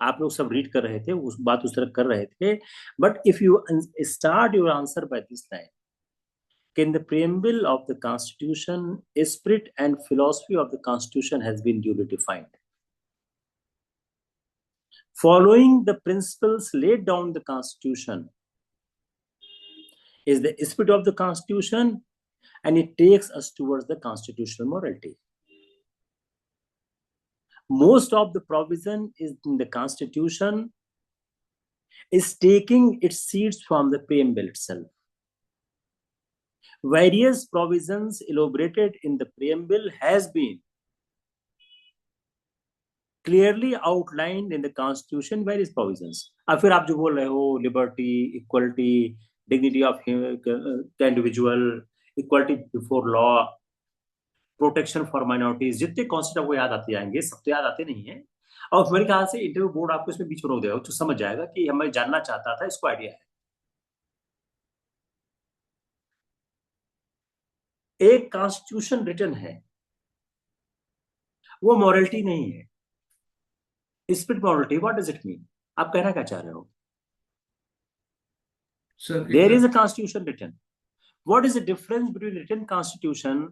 आप लोग सब रीड कर रहे थे, उस बात उस तरह कर रहे थे. But if you start your answer by this line, in the preamble of the Constitution, spirit and philosophy of the Constitution has been duly defined. Following the principles laid down in the Constitution is the spirit of the Constitution, and it takes us towards the constitutional morality. Most of the provision is in the Constitution is taking its seeds from the preamble itself. various provisions elaborated in the preamble has been clearली outlined in the constitution various provisions. अब फिर आप जो बोल रहे हो liberty, equality, dignity of individual, equality before law, protection for minorities, जितने कॉन्सेप्ट आपको याद आते जाएंगे, सब तो याद आते नहीं है। और मेरे ख्याल से इंटरव्यू बोर्ड आपको इसमें बीच में रोक देगा, तो समझ जाएगा कि हमें जानना चाहता था, इसको आइडिया है। एक कॉन्स्टिट्यूशन रिटन है, वो मॉरलिटी नहीं है। Spirit morality, what does it mean? आप कहना क्या चाह रहे हो? Sir there is a constitution written, what is the difference between written constitution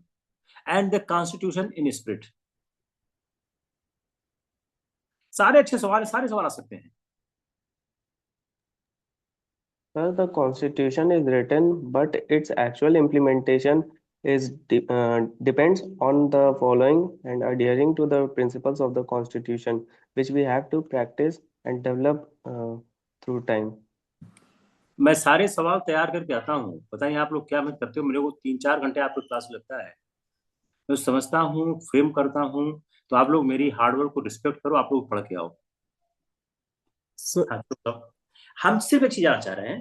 and the constitution in spirit? सारे अच्छे सवाल, सारे सवाल आ सकते हैं। Well, the constitution is written, but its actual implementation depends on the following and adhering to the principles of the constitution, which we have to practice and develop through time. मैं सारे सवाल तैयार करके आता हूँ, पता नहीं आप लोग क्या मत करते हो। मेरे को 3-4 घंटे आप लोग क्लास लगता है, मैं समझता हूँ, फ्रेम करता हूँ, तो आप लोग मेरी हार्डवर्क को रिस्पेक्ट करो, आप लोग पढ़ के आओ। Sir, हाँ, तो हम सिर्फ एक चीज जानना चाह रहे हैं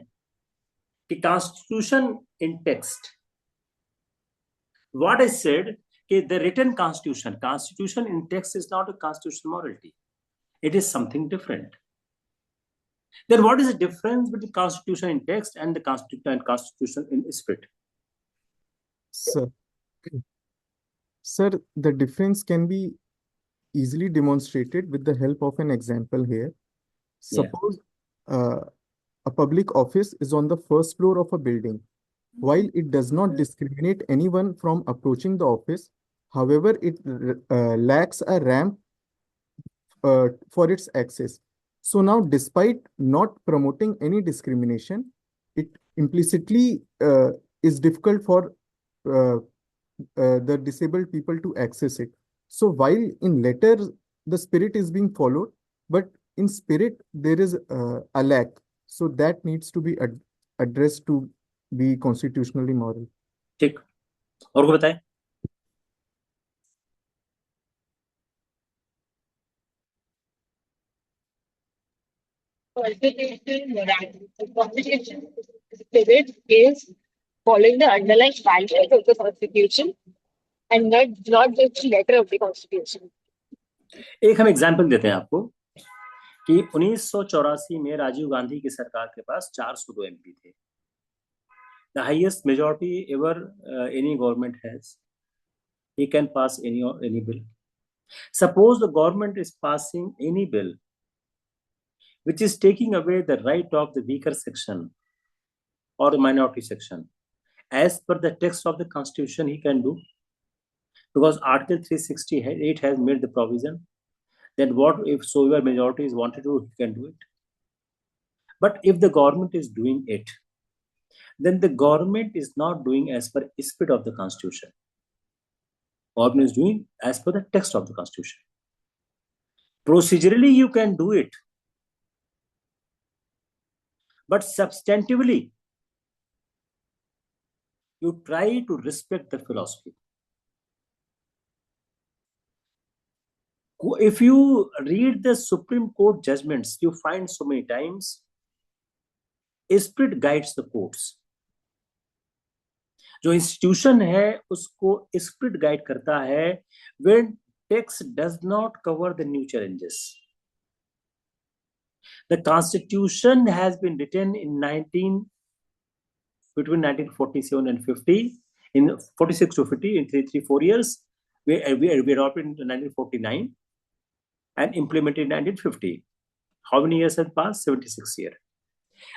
कि constitution in text, what is said कि the written constitution in text is not a constitution morality, it is something different. Then what is the difference between constitution in text and the constitution in spirit? sir, the difference can be easily demonstrated with the help of an example here. Yeah. Suppose a public office is on the first floor of a building. While it does not discriminate anyone from approaching the office, however, it lacks a ramp for its access. So now, despite not promoting any discrimination, it implicitly is difficult for the disabled people to access it. So while in letter the spirit is being followed, but in spirit there is a lack. So that needs to be addressed to be constitutionally moral. ठीक, और को बताएं। Constitution spirit is following the underlying values of the constitution and not just the letter of the constitution. एक हम एग्जाम्पल देते हैं आपको कि 1984 में राजीव गांधी की सरकार के पास 402 MP थे, the highest majority ever any government has. He can pass any bill. Suppose the government is passing any bill which is taking away the right of the weaker section or the minority section. As per the text of the constitution, he can do, because Article 368 has made the provision. Then what if soever majority is wanted to do, he can do it. But if the government is doing it, then the government is not doing as per spirit of the constitution. Government is doing as per the text of the constitution. Procedurally, you can do it, but substantively, you try to respect the philosophy. If you read the Supreme Court judgments, you find so many times spirit guides the courts. जो इंस्टीट्यूशन है उसको स्पिरिट गाइड करता है when text does not cover the new challenges. The constitution has been written in between 1947 and 50, in 46 to 50, in 3-4 years. We adopted in 1949 and implemented in 1950. How many years have passed? 76 years.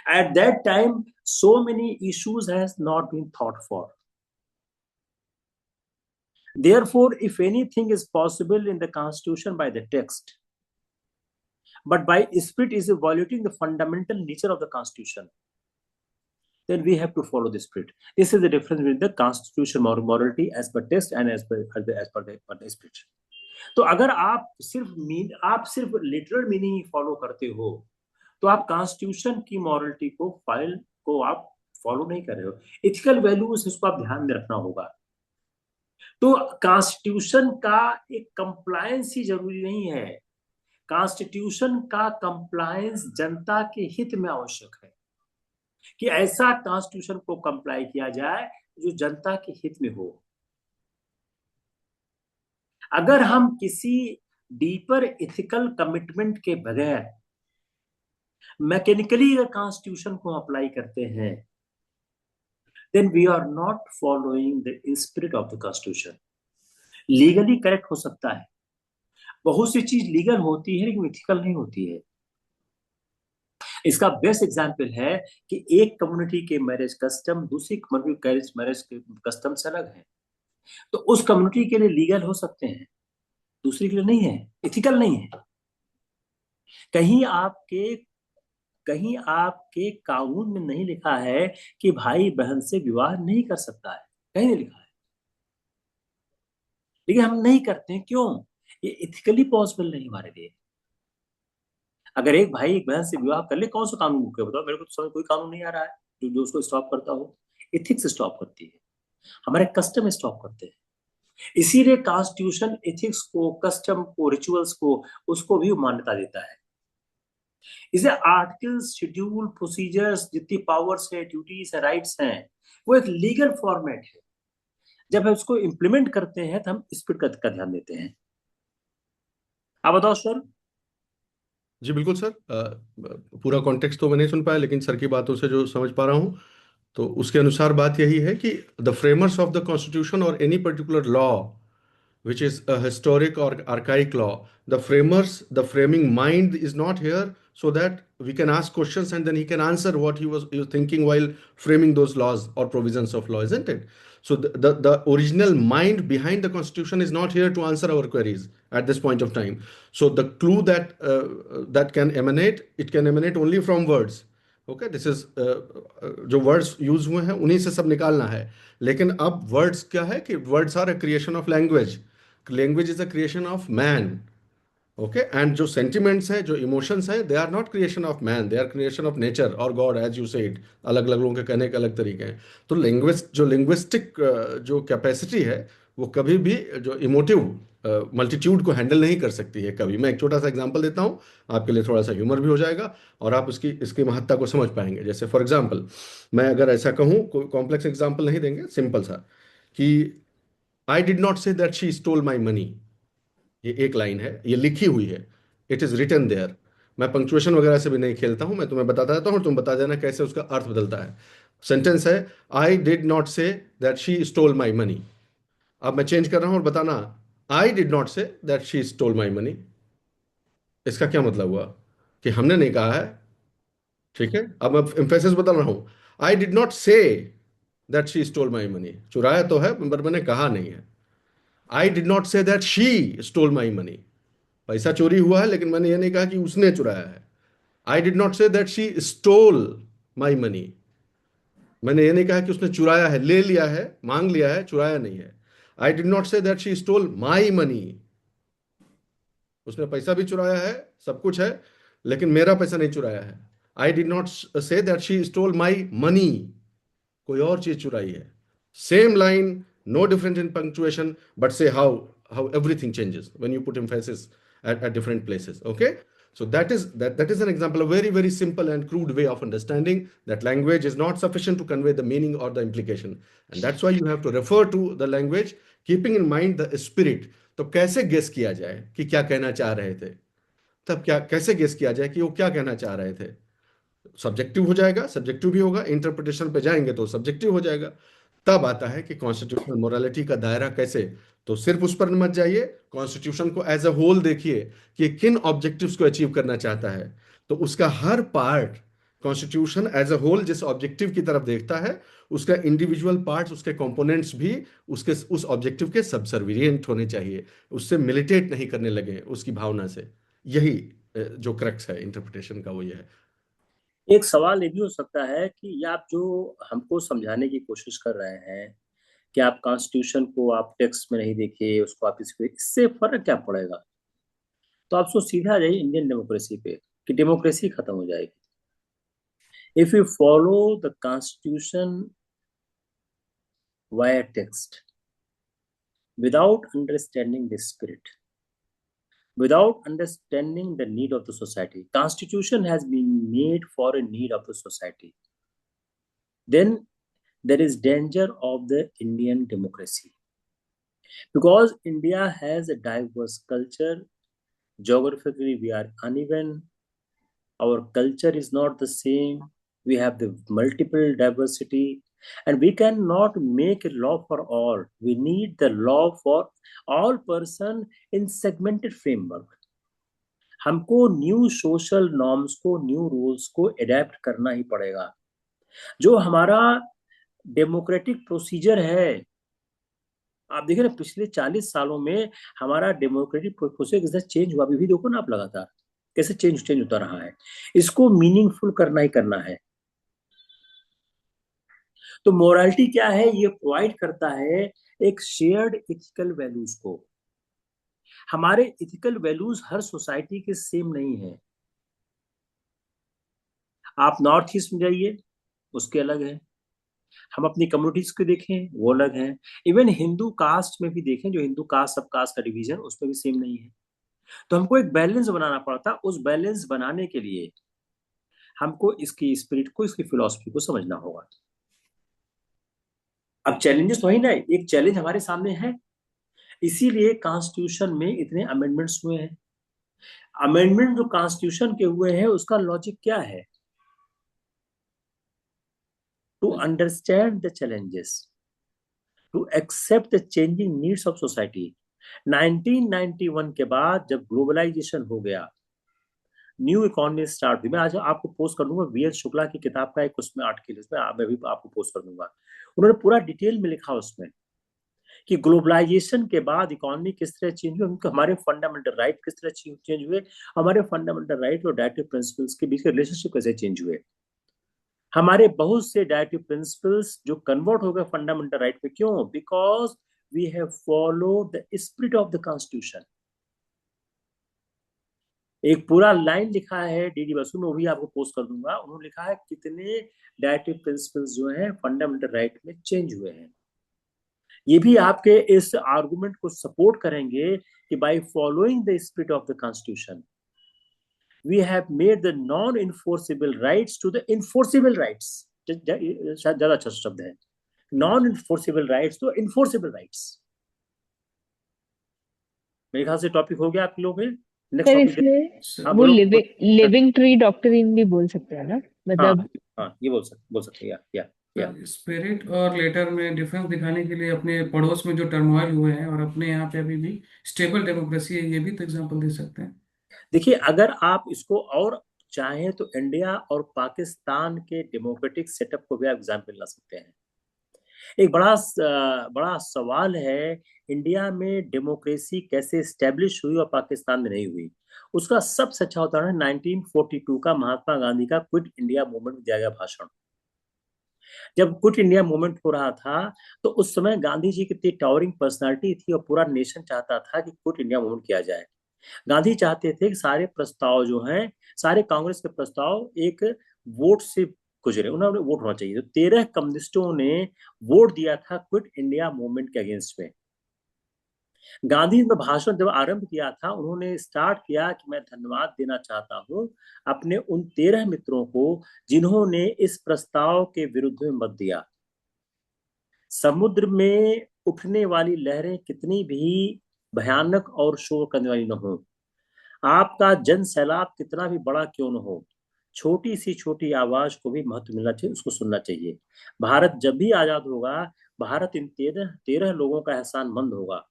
At that time, so many issues has not been thought for. Therefore, if anything is possible in the constitution by the text, but by spirit is violating the fundamental nature of the constitution, then we have to follow the spirit. This is the difference between the constitution morality as per text and as per the spirit. तो अगर आप सिर्फ लिटरल मीनिंग फॉलो करते हो, तो आप कॉन्स्टिट्यूशन की मॉरलिटी को आप फॉलो नहीं कर रहे हो। इथिकल वैल्यूज, इसको आप ध्यान में रखना होगा। तो कॉन्स्टिट्यूशन का एक कंप्लायंस ही जरूरी नहीं है, कॉन्स्टिट्यूशन का कंप्लायंस जनता के हित में आवश्यक है, कि ऐसा कॉन्स्टिट्यूशन को कंप्लाई किया जाए जो जनता के हित में हो। अगर हम किसी डीपर इथिकल कमिटमेंट के बगैर मैकेनिकली अगर कॉन्स्टिट्यूशन को अप्लाई करते हैं, then we are not following the spirit of the constitution. Legally correct हो सकता है, बहुत सी चीज लीगल होती है लेकिन इथिकल नहीं होती है। इसका बेस्ट एग्जांपल है कि एक कम्युनिटी के मैरिज कस्टम दूसरी कम्युनिटी के मैरिज कस्टम से अलग है, तो उस कम्युनिटी के लिए लीगल हो सकते हैं, दूसरी के लिए नहीं है, इथिकल नहीं है। कहीं आपके कहीं आपके कानून में नहीं लिखा है कि भाई बहन से विवाह नहीं कर सकता है, कहीं नहीं लिखा है, लेकिन हम नहीं करते हैं। क्यों? ये इथिकली पॉसिबल नहीं हमारे लिए। अगर एक भाई एक बहन से विवाह कर ले, कौन सा कानून मुख्य बताओ मेरे को, तो समझ कोई कानून नहीं आ रहा है जो उसको स्टॉप करता हो। इथिक्स स्टॉप करती है, हमारे कस्टम स्टॉप करते हैं। इसीलिए कॉन्स्टिट्यूशन एथिक्स को, कस्टम को, रिचुअल्स को, उसको भी मान्यता देता है। इसे आर्टिकल्स, शेड्यूल, प्रोसीजर्स, जितनी पावर्स है, ड्यूटीज है, राइट्स हैं, वो एक लीगल फॉर्मेट है। जब हम उसको इम्प्लीमेंट करते हैं तो हम स्पिरिट का ध्यान देते हैं। आप बताओ सर। जी बिल्कुल सर। पूरा कॉन्टेक्स्ट तो मैं नहीं सुन पाया, लेकिन सर की बातों से जो समझ पा रहा हूँ तो उसके अनुसार बात यही है कि the framers of the constitution और any particular law which is a historic or archaic law. The framing mind is not here so that we can ask questions and then he can answer what he was thinking while framing those laws or provisions of law, isn't it? So the original mind behind the constitution is not here to answer our queries at this point of time. So the clue that can emanate, it can emanate only from words. Okay, this is जो वर्ड्स यूज हुए हैं उन्हीं से सब निकालना है। लेकिन अब वर्ड्स क्या है कि words are a creation of language, language is a creation of man. Okay, and जो सेंटिमेंट्स हैं, जो इमोशंस हैं, they are not creation of man, they are creation of nature और गॉड, एज यू सेड। अलग अलग लोगों के कहने के अलग तरीके हैं। तो लैंग्वेज जो लिंग्विस्टिक जो कैपेसिटी है वो कभी भी जो इमोटिव मल्टीट्यूड को हैंडल नहीं कर सकती है कभी। मैं एक छोटा सा एग्जांपल देता हूँ, आपके लिए थोड़ा सा ह्यूमर भी हो जाएगा और आप इसकी महत्ता को समझ पाएंगे। जैसे फॉर एग्जांपल मैं अगर ऐसा कहूँ, कोई कॉम्प्लेक्स एग्जांपल नहीं देंगे, सिंपल सा, कि आई did not say that she stole my money. ये एक लाइन है, ये लिखी हुई है, इट इज रिटन देयर। मैं पंक्चुएशन वगैरह से भी नहीं खेलता हूं, मैं तुम्हें बताता रहता हूं, तुम बता देना कैसे उसका अर्थ बदलता है। सेंटेंस है, I did not say that she stole my money. अब मैं चेंज कर रहा हूं और बताना, आई did not say that she stole my money. इसका क्या मतलब हुआ कि हमने नहीं कहा है। ठीक है, अब मैं एम्फेसिस बदल रहा हूं, आई did not say that she stole my money. चुराया तो है पर मैंने कहा नहीं है। I did not say that she stole my money, पैसा चोरी हुआ है लेकिन मैंने ये नहीं कहा कि उसने चुराया है। I did not say that she stole my money, मैंने ये नहीं कहा कि उसने चुराया है, ले लिया है, मांग लिया है, चुराया नहीं है। I did not say that she stole my money, उसने पैसा भी चुराया है, सब कुछ है, लेकिन मेरा पैसा नहीं चुराया है। I did not say that she stole my money, कोई और चीज चुराई है। Same line, no difference in punctuation, but say how everything changes when you put emphasis at different places. Okay, so that is an example, a very very simple and crude way of understanding that language is not sufficient to convey the meaning or the implication, and that's why you have to refer to the language keeping in mind the spirit. तो कैसे गेस किया जाए कि क्या कहना चाह रहे थे, तब क्या कैसे गेस किया जाए कि वो क्या कहना चाह रहे थे। सब्जेक्टिव हो जाएगा, सब्जेक्टिव भी होगा, इंटरप्रिटेशन पे जाएंगे तो सब्जेक्टिव हो जाएगा। तब आता है कि कॉन्स्टिट्यूशनल मोरालिटी का दायरा कैसे। तो सिर्फ उस पर मत जाइए, कॉन्स्टिट्यूशन को एज अ होल देखिए कि किन ऑब्जेक्टिव्स को अचीव करना चाहता है। तो उसका हर part, constitution as a whole जिस ऑब्जेक्टिव की तरफ देखता है, उसका इंडिविजुअल पार्ट्स, उसके कंपोनेंट्स भी उसके उस ऑब्जेक्टिव के सबसर्विएंट होने चाहिए, उससे मिलिटेट नहीं करने लगे उसकी भावना से। यही जो क्रक्स है इंटरप्रिटेशन का, वो ये है। एक सवाल ये भी हो सकता है कि ये आप जो हमको समझाने की कोशिश कर रहे हैं कि आप कॉन्स्टिट्यूशन को आप टेक्स्ट में नहीं देखिए, उसको आप इससे फर्क क्या पड़ेगा। तो आप सो सीधा आ जाइए इंडियन डेमोक्रेसी पे कि डेमोक्रेसी खत्म हो जाएगी। If we follow the constitution via text without understanding the spirit, without understanding the need of the society, constitution has been made for a need of the society, then there is danger of the Indian democracy, because India has a diverse culture. Geographically we are uneven, our culture is not the same, we have the multiple diversity, and we cannot make a law for all. We need the law for all person in segmented framework. हमको न्यू सोशल नॉर्म्स को, न्यू रूल्स को एडेप्ट करना ही पड़ेगा। जो हमारा डेमोक्रेटिक प्रोसीजर है, आप देखिए ना पिछले 40 सालों में हमारा डेमोक्रेटिक प्रोसीजर कैसे चेंज हुआ, अभी भी देखो ना आप लगातार कैसे चेंज होता रहा है। इसको मीनिंगफुल करना ही करना है। तो मोरालिटी क्या है, ये प्रोवाइड करता है एक शेयर्ड इथिकल वैल्यूज को। हमारे इथिकल वैल्यूज हर सोसाइटी के सेम नहीं है। आप नॉर्थ ईस्ट में जाइए, उसके अलग है। हम अपनी कम्युनिटीज को देखें, वो अलग है। इवन हिंदू कास्ट में भी देखें, जो हिंदू कास्ट सब कास्ट का डिवीजन, उसमें भी सेम नहीं है। तो हमको एक बैलेंस बनाना पड़ता। उस बैलेंस बनाने के लिए हमको इसकी स्पिरिट को, इसकी फिलॉसफी को समझना होगा। अब चैलेंजेस वही ना, एक चैलेंज हमारे सामने है, इसीलिए कॉन्स्टिट्यूशन में इतने अमेंडमेंट्स हुए हैं। अमेंडमेंट जो कॉन्स्टिट्यूशन के हुए हैं, उसका लॉजिक क्या है? To understand the challenges, to accept the changing needs of society. 1991 के बाद जब ग्लोबलाइजेशन हो गया, न्यू इकोनॉमी स्टार्ट हुई। मैं आज आपको पोस्ट कर दूंगा वीएस शुक्ला की किताब का एक उसमें आर्टिकल, इसमें मैं भी आपको पोस्ट कर दूंगा। उन्होंने पूरा डिटेल में लिखा उसमें कि ग्लोबलाइजेशन के बाद इकोनॉमी किस तरह चेंज हुई, हमारे फंडामेंटल राइट किस तरह चेंज हुए, हमारे फंडामेंटल राइट और डायरेक्टिव प्रिंसिपल्स के बीच के रिलेशनशिप कैसे चेंज हुए। हमारे बहुत से डायरेक्टिव प्रिंसिपल्स जो कन्वर्ट हो गए फंडामेंटल राइट पे, क्यों? Because we have followed the spirit of the constitution. एक पूरा लाइन लिखा है डीडी बसु में, वो भी आपको पोस्ट कर दूंगा। उन्होंने लिखा है कितने डायरेक्टिव प्रिंसिपल्स जो हैं फंडामेंटल राइट में चेंज हुए हैं। ये भी आपके इस आर्गुमेंट को सपोर्ट करेंगे कि by following the spirit of the constitution we have made the non enforceable rights to the enforceable rights. शायद ज्यादा अच्छा शब्द है, non enforceable rights to enforceable rights. मेरे ख्याल से टॉपिक हो गया आप लोगों में। नेक्स्ट सर टॉपिक इसमें हाँ वो बोलो। लिविंग ट्री डॉक्ट्रिन भी बोल सकते हैं ना, हाँ मतलब हाँ, ये बोल सकते हैं या स्पिरिट और लेटर में डिफरेंस दिखाने के लिए अपने पड़ोस में जो टर्मोइल हुए हैं और अपने यहाँ पे अभी भी स्टेबल डेमोक्रेसी है, ये भी तो एग्जांपल दे सकते हैं। देखिए, अगर आप इसको और चाहें तो इंडिया और पाकिस्तान के डेमोक्रेटिक सेटअप को भी आप एग्जाम्पल ला सकते हैं। एक बड़ा सवाल है, इंडिया में डेमोक्रेसी कैसे स्टैब्लिश हुई और पाकिस्तान में नहीं हुई। उसका सबसे अच्छा उदाहरण 1942 का महात्मा गांधी का क्विट इंडिया मूवमेंट में दिया गया भाषण। जब क्विट इंडिया मूवमेंट हो रहा था तो उस समय गांधी जी कितनी टावरिंग पर्सनालिटी थी और पूरा नेशन चाहता था कि क्विट इंडिया मूवमेंट किया जाए। गांधी चाहते थे कि सारे प्रस्ताव जो हैं, सारे कांग्रेस के प्रस्ताव एक वोट से गुजरे, उन्होंने वोट होना चाहिए। तो 13 कम्युनिस्टों ने वोट दिया था क्विट इंडिया मूवमेंट के अगेंस्ट में। गांधी ने भाषण जब आरंभ किया था, उन्होंने स्टार्ट किया कि मैं धन्यवाद देना चाहता हूं अपने उन 13 मित्रों को जिन्होंने इस प्रस्ताव के विरुद्ध में मत दिया। समुद्र में उठने वाली लहरें कितनी भी भयानक और शोर करने वाली न हो, आपका जन सैलाब कितना भी बड़ा क्यों न हो, छोटी सी छोटी आवाज को भी महत्व मिलना चाहिए, उसको सुनना चाहिए। भारत जब भी आजाद होगा, भारत इन 13 लोगों का एहसानमंद होगा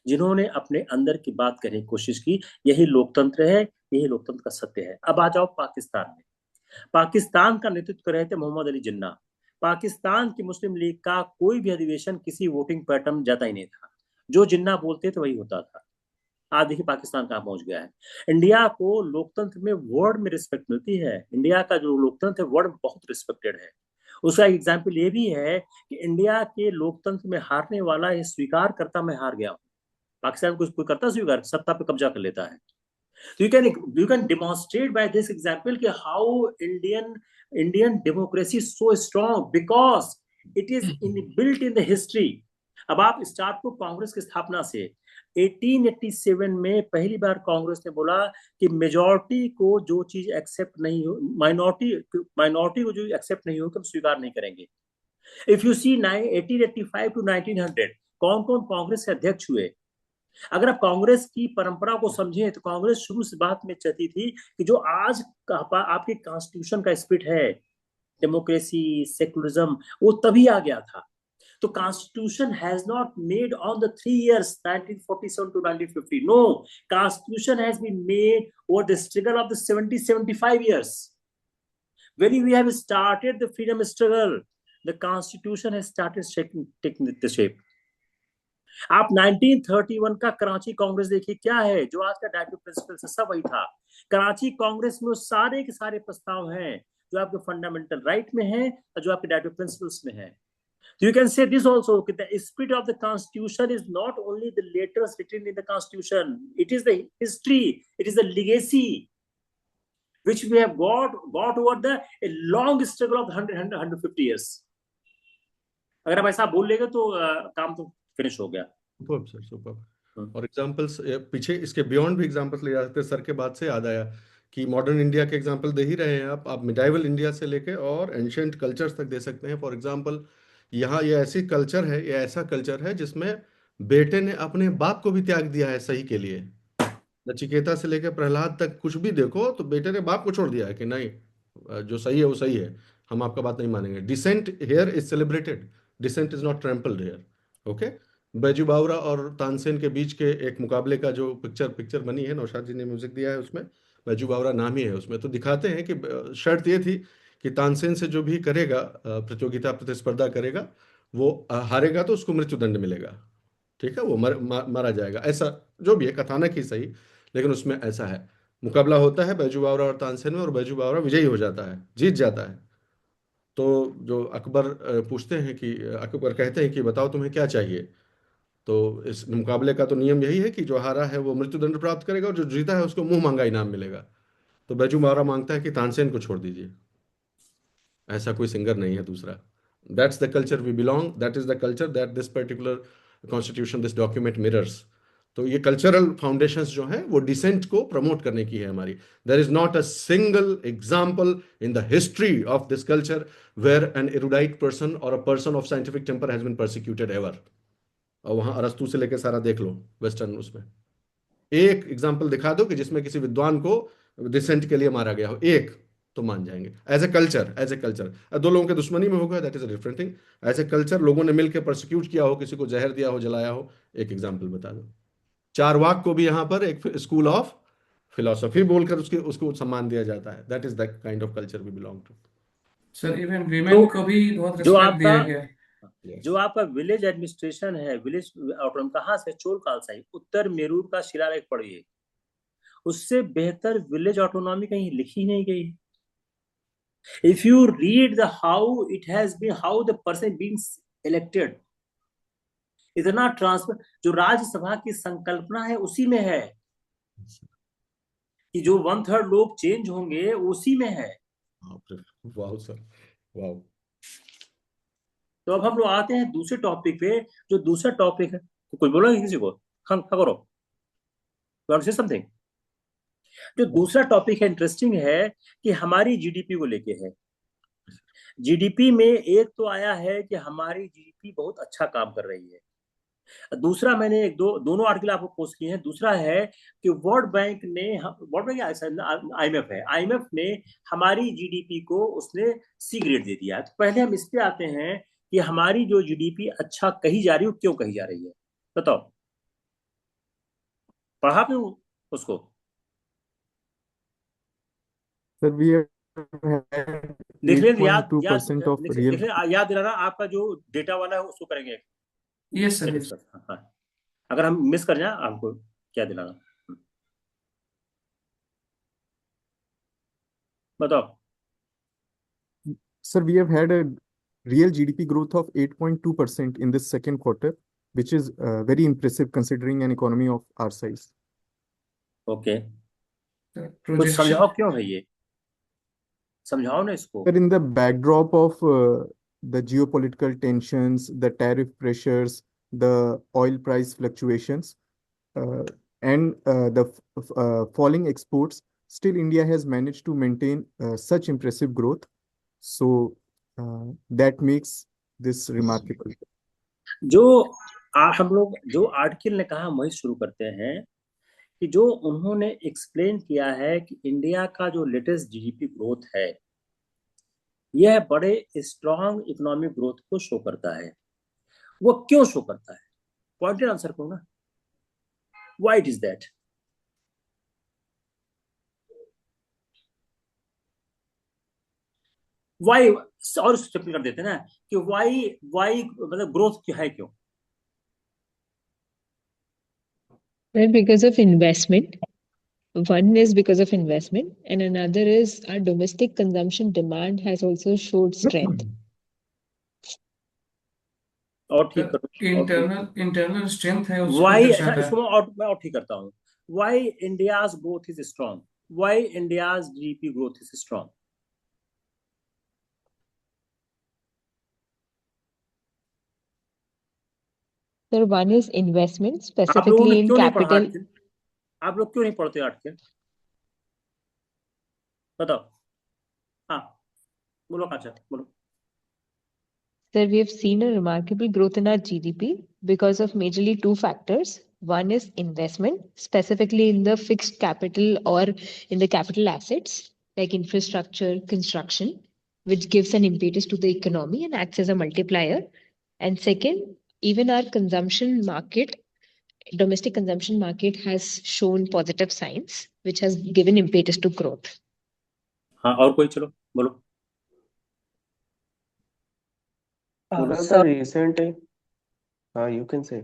जिन्होंने अपने अंदर की बात करने की कोशिश की। यही लोकतंत्र है, यही लोकतंत्र का सत्य है। अब आ जाओ पाकिस्तान में। पाकिस्तान का नेतृत्व कर रहे थे मोहम्मद अली जिन्ना। पाकिस्तान की मुस्लिम लीग का कोई भी अधिवेशन किसी वोटिंग पैटर्न में जाता ही नहीं था, जो जिन्ना बोलते थे वही होता था। आज देखिए पाकिस्तान कहाँ पहुंच गया है। इंडिया को लोकतंत्र में वर्ल्ड में रिस्पेक्ट मिलती है। इंडिया का जो लोकतंत्र है वर्ल्ड में बहुत रिस्पेक्टेड है। उसका एग्जाम्पल ये भी है कि इंडिया के लोकतंत्र में हारने वाला ये स्वीकार करता मैं हार गया हूँ। पाकिस्तान को कोई करता स्वीकार, सत्ता पे कब्जा कर लेता है। You can demonstrate by this example कि how Indian democracy is so strong because it is built in the history. अब आप स्टार्ट को कांग्रेस की स्थापना से 1887 में पहली बार कांग्रेस ने बोला कि मेजॉरिटी को जो चीज एक्सेप्ट नहीं हो, माइनॉरिटी को जो एक्सेप्ट नहीं हो, हम स्वीकार नहीं करेंगे. इफ यू सी 1885 टू 1900 कौन कौन कांग्रेस के अध्यक्ष हुए. अगर आप कांग्रेस की परंपरा को समझें तो कांग्रेस शुरू से बात में चाहती थी कि जो आज आपके कॉन्स्टिट्यूशन का स्पिरिट है, डेमोक्रेसी, सेकुलरिज्म, वो तभी आ गया था. तो constitution has not made on the 3 years 1947 to 1950. No, constitution has been made over the struggle of the 75 years. When we have started the freedom struggle, the constitution has started taking the shape. आप 1931 का कराची कांग्रेस देखिए, क्या है जो आज का डायरेक्टिव प्रिंसिपल है, सब वही था. कराची कांग्रेस में सारे के सारे प्रस्ताव हैं जो आपके फंडामेंटल राइट में है और जो आपके डायरेक्टिव प्रिंसिपल्स में है. So you can say this also, that the spirit of the constitution is not only the letters written in the constitution, it is the history, it is the legacy which we have got over the a long struggle of 150 years. अगर आप ऐसा बोल लेंगे तो काम तो फिनिश हो गया. Super sir, super. और एग्जांपल्स पीछे इसके बियॉन्ड भी एग्जांपल्स ले जा सकते हैं. सर के बात से याद आया कि मॉडर्न इंडिया के एग्जांपल दे ही रहे हैं आप मिडाइवल इंडिया से लेके और एंशिएंट कल्चर्स तक दे सकते हैं. फॉर एग्जांपल यहाँ ये ऐसी कल्चर है, ये ऐसा कल्चर है जिसमें बेटे ने अपने बाप को भी त्याग दिया है सही के लिए. नचिकेता से लेकर प्रहलाद तक कुछ भी देखो तो बेटे ने बाप को छोड़ दिया है कि नहीं, जो सही है वो सही है, हम आपका बात नहीं मानेंगे. Dissent here is celebrated, dissent is not trampled here. Okay. Baiju Bawra और तानसेन के बीच के एक मुकाबले का जो पिक्चर बनी है, नौशाद जी ने म्यूजिक दिया है, उसमें बैजू बावरा नाम ही है उसमें. तो दिखाते हैं कि शर्त ये थी कि तानसेन से जो भी करेगा प्रतियोगिता प्रतिस्पर्धा करेगा, वो हारेगा तो उसको मृत्युदंड मिलेगा. ठीक है, वो मारा जाएगा. ऐसा जो भी है, कथानक ही सही, लेकिन उसमें ऐसा है. मुकाबला होता है बैजू बावरा और तानसेन में, और बैजू बावरा विजयी हो जाता है, जीत जाता है. तो जो अकबर पूछते हैं कि अकबर कहते हैं कि बताओ तुम्हें क्या चाहिए. तो इस मुकाबले का तो नियम यही है कि जो हारा है वो मृत्युदंड प्राप्त करेगा और जो जीता है उसको मुंह मांगा इनाम मिलेगा. तो बैजू बावरा मांगता है कि तानसेन को छोड़ दीजिए, ऐसा कोई सिंगर नहीं है दूसरा. That's the culture we belong, that is the culture that this particular constitution, this document mirrors. तो ये कल्चरल फाउंडेशंस जो हैं वो डिसेंट को प्रमोट करने की है हमारी. There is not a single example in the history of this culture where an erudite person और a person of scientific temper has been persecuted ever. और वहां अरस्तु से लेकर सारा देख लो वेस्टर्न, उसमें एक एग्जाम्पल दिखा दो कि जिसमें किसी विद्वान को डिसेंट के लिए मारा गया हो, एक तो मान जाएंगे. As a culture, as a culture. दो लोगों के दुश्मनी में होगा, that is a different thing. As a culture लोगों ने मिलकर प्रोसिक्यूट किया हो, किसी को जहर दिया हो, जलाया हो, एक एग्जाम्पल बता दो. चारवाक को भी यहाँ पर एक स्कूल ऑफ फिलोसफी बोलकर उसको सम्मान दिया जाता है. That is the kind of culture we belong to. Sir even women को भी बहुत जो रिस्पेक्ट दिया आपका गया है. जो आपका विलेज एडमिनिस्ट्रेशन है, विलेज ऑटोनॉमी कहाँ से, चोल काल से, उत्तर मेरूर का शिलालेख पढ़िए, उससे बेहतर विलेज ऑटोनॉमी कहीं लिखी नहीं गई. If you read the how it has been, how the person being elected, इतना ट्रांसफर जो राज्यसभा की संकल्पना है उसी में है कि जो 1/3 लोग चेंज होंगे उसी में है. वाह सर, वाह. तो अब हम लोग आते हैं दूसरे टॉपिक पे. जो दूसरा टॉपिक है, तो कोई बोला किसी को, हाँ करो से समथिंग. जो दूसरा टॉपिक है इंटरेस्टिंग है कि हमारी जीडीपी को लेके है. जीडीपी में एक तो आया है कि हमारी जीडीपी बहुत अच्छा काम कर रही है. दूसरा मैंने दोनों आर्टिकल आपको पोस्ट किए हैं. दूसरा है कि वर्ल्ड बैंक आईएमएफ है, आईएमएफ ने हमारी जीडीपी को उसने सी ग्रेड दे दिया है. तो पहले हम इस पे आते हैं कि हमारी जो जीडीपी अच्छा कही जा रही है, क्यों कही जा रही है, बताओ. पढ़ा आपने उसको? Sir, we have had देख लें, याद 8.2% of देख real. लें, याद दिलाना. आपका जो डेटा वाला है उसको करेंगे यस सर. डिस्कस. हाँ, अगर हम मिस कर जाए आपको क्या दिलाना, बताओ. Sir, we have had a real GDP growth of 8.2% in this second quarter, which is very impressive considering an economy of our size. Okay. The कुछ समझाओ projection. क्यों है ये, समझाओ ना इसको। But in the backdrop of the geopolitical tensions, the tariff pressures, the oil price fluctuations, uh, and the falling exports, still India has managed to maintain such impressive growth. So that makes this remarkable. जो हम लोग जो आर्टिकल ने कहा, हम वही शुरू करते हैं कि जो उन्होंने एक्सप्लेन किया है कि इंडिया का जो लेटेस्ट जीडीपी ग्रोथ है, यह बड़े स्ट्रांग इकोनॉमिक ग्रोथ को शो करता है। वो क्यों शो करता है, पॉइंटेड आंसर करूंगा, why it is that. Why, और सिंपल कर देते हैं ना कि वाई वाई मतलब ग्रोथ क्यों है, क्यों? Well, because of investment. One is because of investment, and another is our domestic consumption demand has also showed strength. और ठीक The करो, internal strength है उसको वाई, दर्शाता है. इसको मैं और ठीक करता हूँ। Why India's growth is strong, why India's GDP growth is strong. So one is investment, आप लोगों specifically ने in क्यों नहीं पढ़ा capital. आर्टिकल? आप लोग क्यों नहीं पढ़ते आर्टिकल, बताओ। हाँ बोलो, अच्छा बोलो। Sir, we have seen a remarkable growth in our GDP because of majorly two factors. One is investment, specifically in the fixed capital or in the capital assets like infrastructure, construction, which gives an impetus to the economy and acts as a multiplier. And second, even our consumption market, domestic consumption market has shown positive signs, which has given impetus to growth. हाँ और कोई, चलो बोलो बोलो Sir, Sir, the recent, you can say.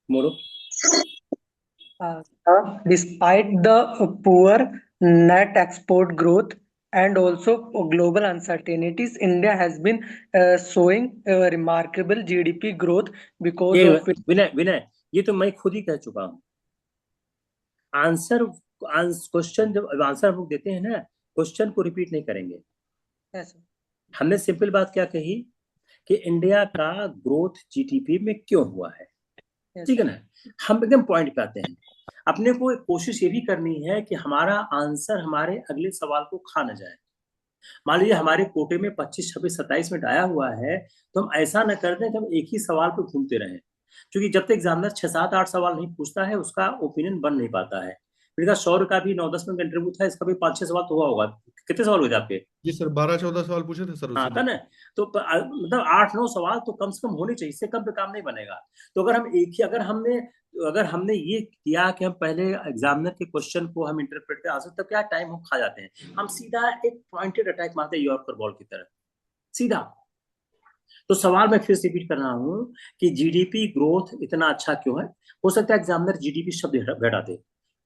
बोलो। despite the poor net export growth and also global uncertainties, India has been showing remarkable GDP growth because ये of its. विनय, ये तो मैं खुद ही कह चुका हूँ। आंसर, क्वेश्चन जब आंसर हम लोग देते हैं ना, क्वेश्चन को रिपीट नहीं करेंगे। Yes, sir. हमने सिंपल बात क्या कही कि इंडिया का ग्रोथ जीडीपी में क्यों हुआ है, Yes, ठीक है sir. ना। हम एकदम पॉइंट पे आते हैं। अपने को कोशिश ये भी करनी है कि हमारा आंसर हमारे अगले सवाल को खा न जाए। मान लीजिए हमारे कोटे में 25, 26, 27 मिनट आया हुआ है, तो हम ऐसा न कर दें कि हम एक ही सवाल पे घूमते रहें, क्योंकि जब तक एग्जामिनर 6, 7, 8 सवाल नहीं पूछता है, उसका ओपिनियन बन नहीं पाता है। मेरे का 100 का भी 9, 10 मिनट का इंटरव्यू था, इसका भी 5, 6 सवाल तो हुआ होगा। कितने सवाल हुए थे आपके? जी सर, 12-14 सवाल पूछे थे सर हाँ उसी था में। ना। तो मतलब 8-9 सवाल तो कम से कम होने चाहिए, इससे कम पे काम नहीं बनेगा। तो अगर हम एक ही, अगर हमने ये किया कि हम पहले एग्जामिनर के क्वेश्चन को हम इंटरप्रेट कर आंसर, तब क्या टाइम हम खा जाते हैं। हम सीधा एक पॉइंटेड अटैक मारते हैं यॉर्कर बॉल की तरह, सीधा। तो सवाल मैं फिर से रिपीट कर रहा हूं कि जीडीपी ग्रोथ इतना अच्छा क्यों है। हो सकता है एग्जामिनर जीडीपी शब्द घटा दे,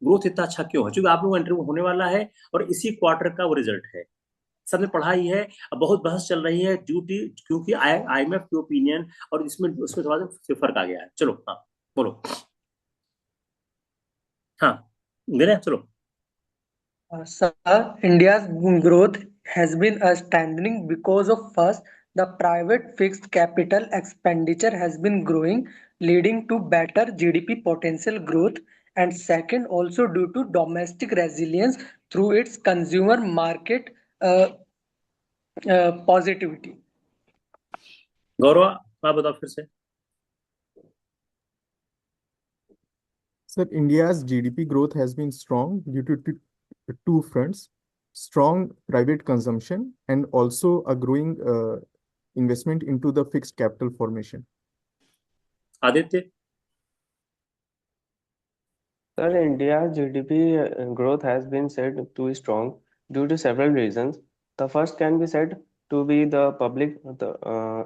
ग्रोथ इतना अच्छा क्यों है, क्योंकि आप लोगों का इंटरव्यू होने वाला है और इसी क्वार्टर का वो रिजल्ट है। सबने पढ़ाई है, अब बहुत बहस चल रही है ड्यूटी, क्योंकि आईएमएफ की ओपिनियन और इसमें उसमें थोड़ा सा फर्क आ गया है। चलो हाँ बोलो, हाँ मेरे चलो। Sir, India's growth has been strengthening because of first, the private fixed capital expenditure has been growing, leading to better GDP potential growth, and second, also due to domestic resilience through its consumer market uh, positivity. गौरव आप बताओ फिर से। Sir, India's GDP growth has been strong due to two fronts: strong private consumption and also a growing investment into the fixed capital formation. Aditya. Sir, India's GDP growth has been said to be strong due to several reasons. The first can be said to be the public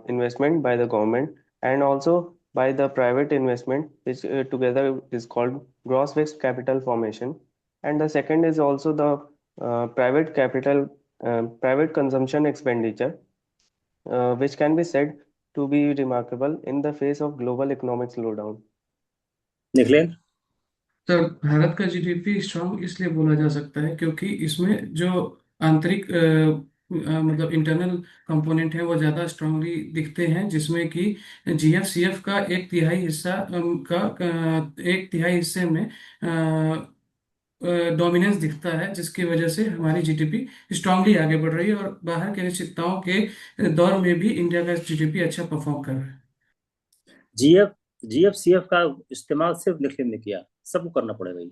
investment by the government and also by the private investment, which together is called gross fixed capital formation. And the second is also the private consumption expenditure, which can be said to be remarkable in the face of global economic slowdown. निखिलेन। सर भारत का जीडीपी स्ट्रांग इसलिए बोला जा सकता है क्योंकि इसमें जो आंतरिक मतलब इंटरनल कंपोनेंट है वो ज़्यादा स्ट्रांगली दिखते हैं, जिसमें कि जीएफसीएफ का एक तिहाई हिस्सा एक तिहाई हिस्से में डोमिनेंस दिखता है, जिसकी वजह से हमारी जीडीपी स्ट्रांगली आगे बढ़ रही है और बाहर की अनिश्चितताओं के दौर में भी इंडिया का जीडीपी अच्छा परफॉर्म कर रहा है। जीएफ जीएफसीएफ का इस्तेमाल सिर्फ निखिल ने किया, सबको करना पड़ेगा ये।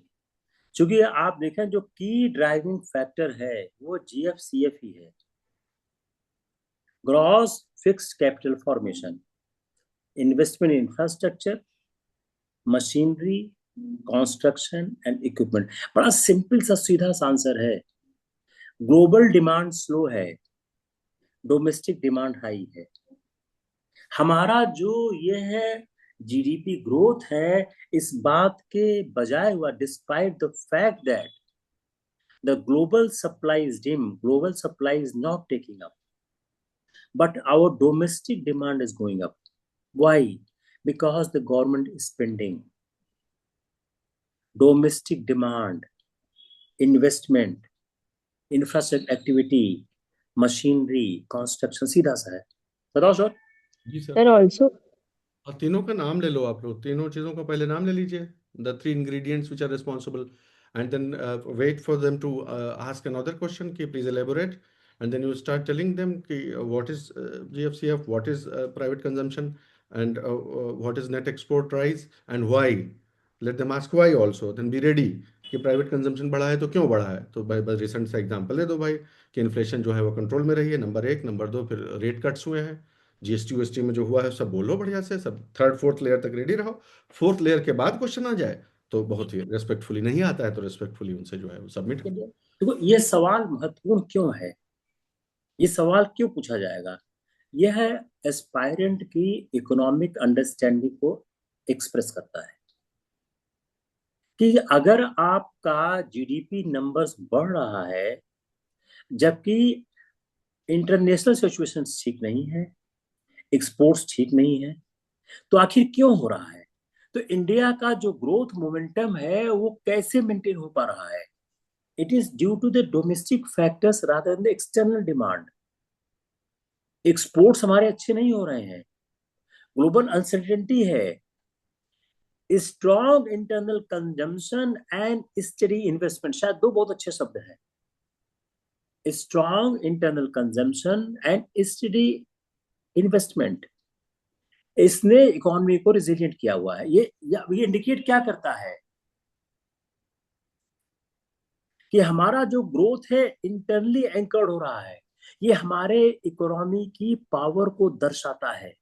क्योंकि आप देखें जो की ड्राइविंग फैक्टर है वो जीएफसीएफ ही है। Gross fixed capital formation, investment in infrastructure, machinery, construction and equipment. बड़ा सिंपल सा सीधा सा आंसर है। ग्लोबल डिमांड स्लो है, डोमेस्टिक डिमांड हाई है। हमारा जो ये है जीडीपी ग्रोथ है, इस बात के बजाय हुआ despite the fact that the global supply is dim, global supply is not taking up, but our domestic demand is going up. Why? Because the government is spending. Domestic demand, investment, infrastructure activity, machinery, construction, सीधा सा है। बताओ सर। जी सर। Sir, also, और तीनों का नाम ले लो आप लोग, तीनों चीजों का पहले नाम ले लीजिए, the three ingredients which are responsible, and then wait for them to ask another question कि please elaborate, and then you start telling them कि what is GFCF, what is private consumption, and what is net export rise and why. Let them ask why also, then be ready कि प्राइवेट कंजम्पशन बढ़ा है तो क्यों बढ़ा है, तो भाई बस रिसेंट सा एग्जांपल दे दो भाई कि इन्फ्लेशन जो है वो कंट्रोल में रही है, नंबर एक। नंबर दो, फिर रेट कट्स हुए हैं, जीएसटी यूएसटी में जो हुआ है सब बोलो बढ़िया से, सब थर्ड फोर्थ लेयर तक रेडी रहो। फोर्थ लेयर के बाद क्वेश्चन आ जाए तो बहुत ही रेस्पेक्टफुली, नहीं आता है तो रेस्पेक्टफुली उनसे जो है वो सबमिट कर दो। देखो ये सवाल महत्वपूर्ण क्यों है, ये सवाल क्यों पूछा जाएगा, यह है एस्पायरेंट की इकोनॉमिक अंडरस्टैंडिंग को एक्सप्रेस करता है कि अगर आपका जीडीपी नंबर्स बढ़ रहा है जबकि इंटरनेशनल सिचुएशन ठीक नहीं है, एक्सपोर्ट्स ठीक नहीं है, तो आखिर क्यों हो रहा है। तो इंडिया का जो ग्रोथ मोमेंटम है वो कैसे मेंटेन हो पा रहा है। It is due to the domestic factors rather than the external demand. Exports हमारे अच्छे नहीं हो रहे हैं, ग्लोबल अनसर्टेनिटी है, strong internal consumption and steady investment, शायद दो बहुत अच्छे शब्द हैं, strong internal consumption and steady investment. इसने इकोनॉमी को रिजिलियंट किया हुआ है। ये इंडिकेट क्या करता है कि हमारा जो ग्रोथ है इंटरनली एंकर्ड हो रहा है। ये हमारे इकोनॉमी की पावर को दर्शाता है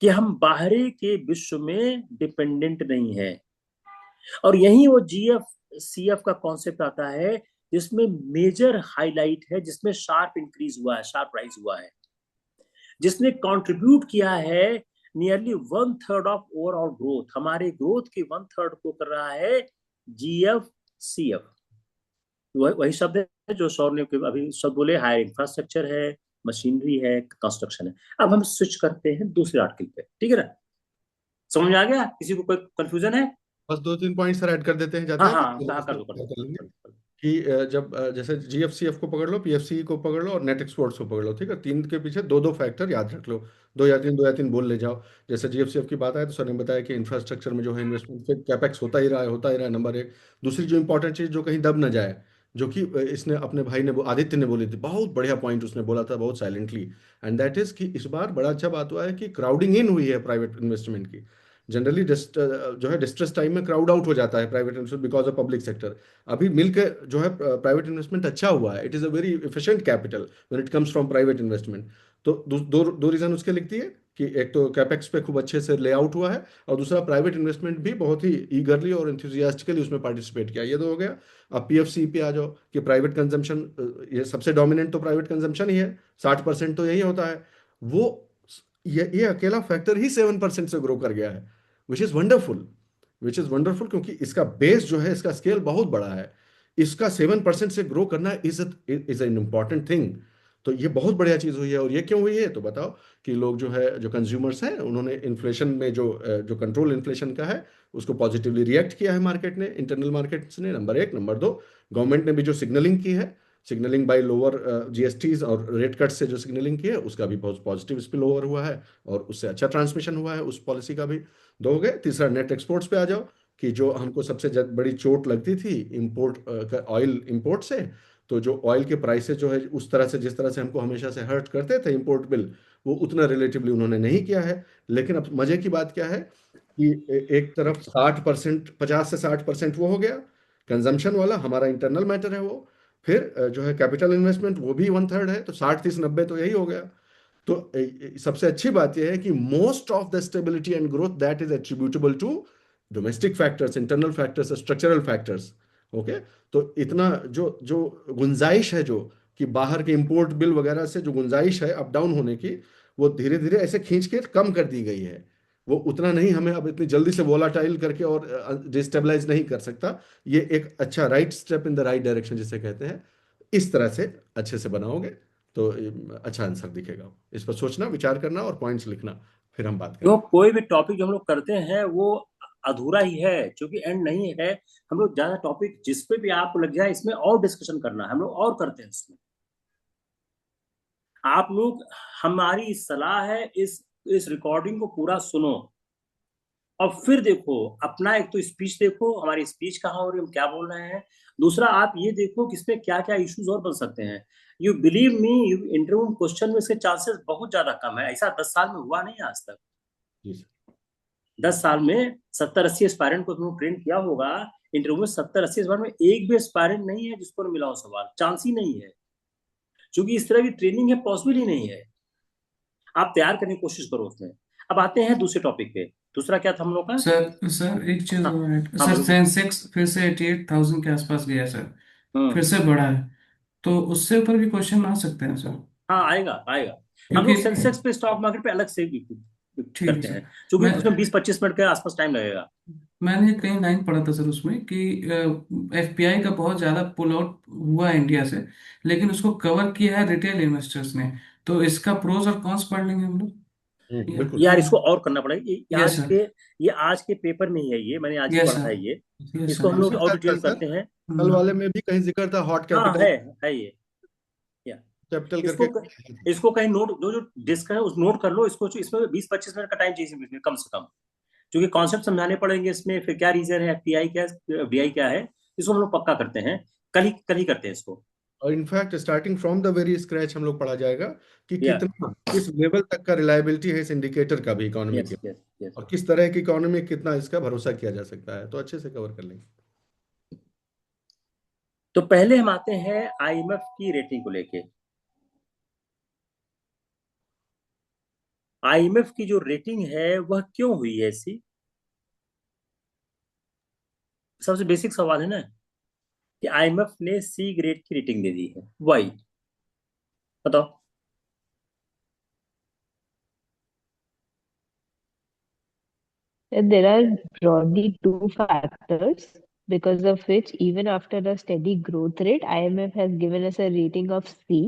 कि हम बाहरी के विश्व में डिपेंडेंट नहीं है। और यही वो जीएफसीएफ का कॉन्सेप्ट आता है जिसमें मेजर हाईलाइट है, जिसमें शार्प इंक्रीज हुआ है, शार्प राइज हुआ है, जिसने कंट्रीब्यूट किया है नियरली 1/3 ऑफ ओवरऑल ग्रोथ। हमारे ग्रोथ के 1/3 को कर रहा है जीएफसीएफ। वही शब्द है जो सौर ने अभी शब्द बोले, हायर इंफ्रास्ट्रक्चर है, मशीनरी है, कंस्ट्रक्शन है। अब हम स्विच करते हैं दूसरे आर्टिकल पे, ठीक है ना। समझ में आ गया, किसी को कोई कंफ्यूजन है? बस दो तीन पॉइंट सर ऐड कर देते हैं, जाते हाँ हैं हाँ फिर कर दो कर लेंगे कि जब जैसे जीएफसीएफ को पकड़ लो, पीएफसी को पकड़ लो और नेट एक्सपोर्ट्स को पकड़ लो, ठीक है। तीन के पीछे दो दो फैक्टर याद रख लो, दो या तीन बोल ले जाओ। जैसे जीएफसीएफ की बात आए तो सर ने बताया कि इंफ्रास्ट्रक्चर में जो है इन्वेस्टमेंट फिर कैपेक्स होता ही रहा है, होता ही रहा है, नंबर एक। दूसरी जो इंपॉर्टेंट चीज जो कहीं दब ना जाए, जो कि इसने अपने भाई ने आदित्य ने बोली थी, बहुत बढ़िया पॉइंट उसने बोला था बहुत साइलेंटली, एंड दैट इज कि इस बार बड़ा अच्छा बात हुआ है कि क्राउडिंग इन हुई है प्राइवेट इन्वेस्टमेंट की। जनरली जो है डिस्ट्रेस टाइम में क्राउड आउट हो जाता है private investment because of public sector. अभी मिलकर जो है प्राइवेट इन्वेस्टमेंट अच्छा हुआ है, it is a very efficient capital when it comes from private investment. तो दो रीजन उसके लिखती है कि एक तो कैपेक्स पे खूब अच्छे से लेआउट हुआ है, और दूसरा प्राइवेट इन्वेस्टमेंट भी बहुत ही ईगरली और एंथुजियास्टिकली उसमें पार्टिसिपेट किया। ये तो हो गया। अब पीएफसी पे आ जाओ कि प्राइवेट कंजम्पशन, ये सबसे डोमिनेंट तो प्राइवेट कंजम्पशन ही है, 60% तो यही होता है। वो ये अकेला फैक्टर ही 7% से ग्रो कर गया है, which is wonderful, which is wonderful, क्योंकि इसका बेस जो है, इसका स्केल बहुत बड़ा है। इसका 7% से ग्रो करना इज एन इम्पॉर्टेंट थिंग। तो ये बहुत बढ़िया चीज़ हुई है। और ये क्यों हुई है तो बताओ कि लोग जो है, जो कंज्यूमर्स हैं, उन्होंने इन्फ्लेशन में जो कंट्रोल इन्फ्लेशन का है उसको पॉजिटिवली रिएक्ट किया है मार्केट ने, इंटरनल मार्केट्स ने, नंबर एक। नंबर दो, गवर्नमेंट ने भी जो सिग्नलिंग की है, सिग्नलिंग बाय लोअर जीएसटीज और रेट कट से जो सिग्नलिंग की है, उसका भी बहुत पॉजिटिव स्पिल ओवर हुआ है और उससे अच्छा ट्रांसमिशन हुआ है उस पॉलिसी का भी। दो हो गए। तीसरा, नेट एक्सपोर्ट्स पे आ जाओ कि जो हमको सबसे बड़ी चोट लगती थी इंपोर्ट ऑयल इंपोर्ट से, तो जो ऑयल के प्राइसेस जो है उस तरह से, जिस तरह से हमको हमेशा से हर्ट करते थे इंपोर्ट बिल, वो उतना रिलेटिवली उन्होंने नहीं किया है। लेकिन अब मजे की बात क्या है कि एक तरफ 60%, 50 से 60% वो हो गया कंजम्पशन वाला, हमारा इंटरनल मैटर है वो। फिर जो है कैपिटल इन्वेस्टमेंट, वो भी 1/3 है, तो 60-30-90 तो यही हो गया। तो सबसे अच्छी बात यह है कि most of the stability and growth that is attributable to domestic factors, internal factors, structural factors. Okay. तो इतना जो जो गुंजाइश है, जो कि बाहर के इंपोर्ट बिल वगैरह से जो गुंजाइश है अप डाउन होने की, वो धीरे धीरे ऐसे खींच के कम कर दी गई है। वो उतना नहीं हमें अब इतनी जल्दी से वोलाटाइल करके और डिस्टेबलाइज नहीं कर सकता। ये एक अच्छा right step in the right direction जिसे कहते हैं। इस तरह से अच्छे से बनाओगे तो अच्छा आंसर दिखेगा। इस पर सोचना, विचार करना और पॉइंट्स लिखना, फिर हम बात जो करेंगे। कोई भी टॉपिक जो हम लोग करते हैं वो अधूरा ही है, क्योंकि एंड नहीं है। हम लोग ज्यादा टॉपिक जिस पे भी आपको लग जाए इसमें और डिस्कशन करना है, हम लोग और करते हैं इसमें। आप लोग, हमारी सलाह है, इस रिकॉर्डिंग को पूरा सुनो और फिर देखो अपना। एक तो स्पीच देखो, हमारी स्पीच कहाँ हो रही है, हम क्या बोल रहे हैं। दूसरा, आप ये देखो कि इसमें क्या क्या इश्यूज और बन सकते हैं। You believe me, you interview question में इसके चांसेस बहुत ज्यादा कम है। ऐसा 10 साल में हुआ नहीं आज तक। जी सर। 10 साल में 70-80 एस्पायरेंट को तुमने ट्रेन किया होगा। इंटरव्यू में 70-80 एस्पायरेंट में एक भी एस्पायरेंट नहीं है जिसको मिला हो सवाल, चांस ही नहीं है। क्योंकि इस तरह की ट्रेनिंग है, पॉसिबल ही नहीं है। आप तैयार करने की कोशिश करो उसमें। अब आते हैं दूसरे टॉपिक पे। दूसरा क्या था हम लोग का? सर सर एक चीज हाँ और है हाँ, सर, बोलो बोलो। सेंसेक्स फिर से 88,000 के आसपास गया सर, फिर हम्म। से बढ़ा है, तो उससे ऊपर भी क्वेश्चन आ सकते हैं सर? हाँ, आएगा आएगा। हम क्योंकि लोग सेंसेक्स पे, स्टॉक मार्केट पे अलग से ठीक है करते सर। हैं, क्योंकि मैं उसमें 20-25 मिनट के आसपास टाइम लगेगा। मैंने कहीं लाइन पढ़ा था सर उसमें कि एफपीआई का बहुत ज्यादा पुल आउट हुआ है इंडिया से, लेकिन उसको कवर किया है रिटेल इन्वेस्टर्स ने। तो इसका प्रोज और कॉन्स पढ़ लेंगे हम लोग। बिल्कुल। यार इसको और करना पड़ेगा। Yes sir. ये आज के पेपर में ही है, ये मैंने आज ही यस पढ़ा सर। है ये। यस इसको सर। हम हो लोग और सकता है डिटेल सर, करते हैं। कल वाले में भी कहीं जिक्र था हॉट हाँ, कैपिटल, है ये। या कैपिटल इसको करके। इसको कहीं नोट, जो जो डिस्क है उस नोट कर लो इसको। इसमें 20-25 मिनट का टाइम चाहिए इसमें कम से कम, क्योंकि कॉन्सेप्ट समझाने पड़ेंगे इसमें। फिर क्या रीजन है, एफपीआई क्या है, एफडीआई क्या है, इसको हम लोग पक्का करते हैं। कल ही करते हैं इसको। और in fact starting from the very scratch हम लोग पढ़ा जाएगा कि या कितना, किस लेवल तक का रिलायबिलिटी है इस इंडिकेटर का भी इकोनॉमी यस के, यस यस। और किस तरह की इकोनॉमी कितना इसका भरोसा किया जा सकता है, तो अच्छे से कवर कर लेंगे। तो पहले हम आते हैं आईएमएफ की रेटिंग को लेके। आईएमएफ की जो रेटिंग है वह क्यों हुई है ऐसी? सबसे बेसिक सवाल है ना, कि आईएमएफ ने सी ग्रेड की रेटिंग दे दी है, वाई? बताओ। There are broadly two factors because of which, even after a steady growth rate, IMF has given us a rating of C.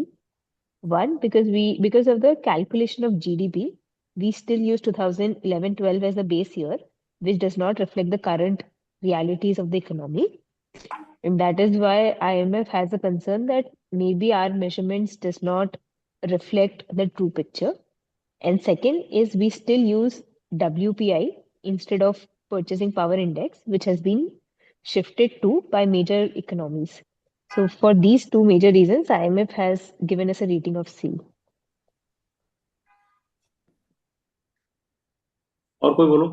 One, because of the calculation of GDP, we still use 2011-12 as the base year, which does not reflect the current realities of the economy. And that is why IMF has a concern that maybe our measurements does not reflect the true picture. And second is we still use WPI instead of purchasing power index, which has been shifted to by major economies. So for these two major reasons, IMF has given us a rating of C. और कोई बोलो,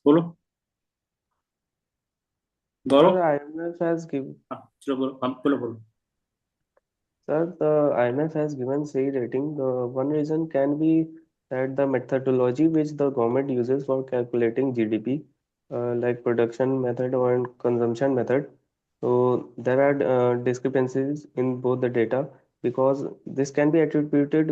बोलो। Sir, Gaurav. IMF has given हाँ चलो बोलो, हम बोलो बोलो। Sir, the IMF has given C rating. The one reason can be that the methodology which the government uses for calculating GDP, like production method or consumption method, so there are discrepancies in both the data, because this can be attributed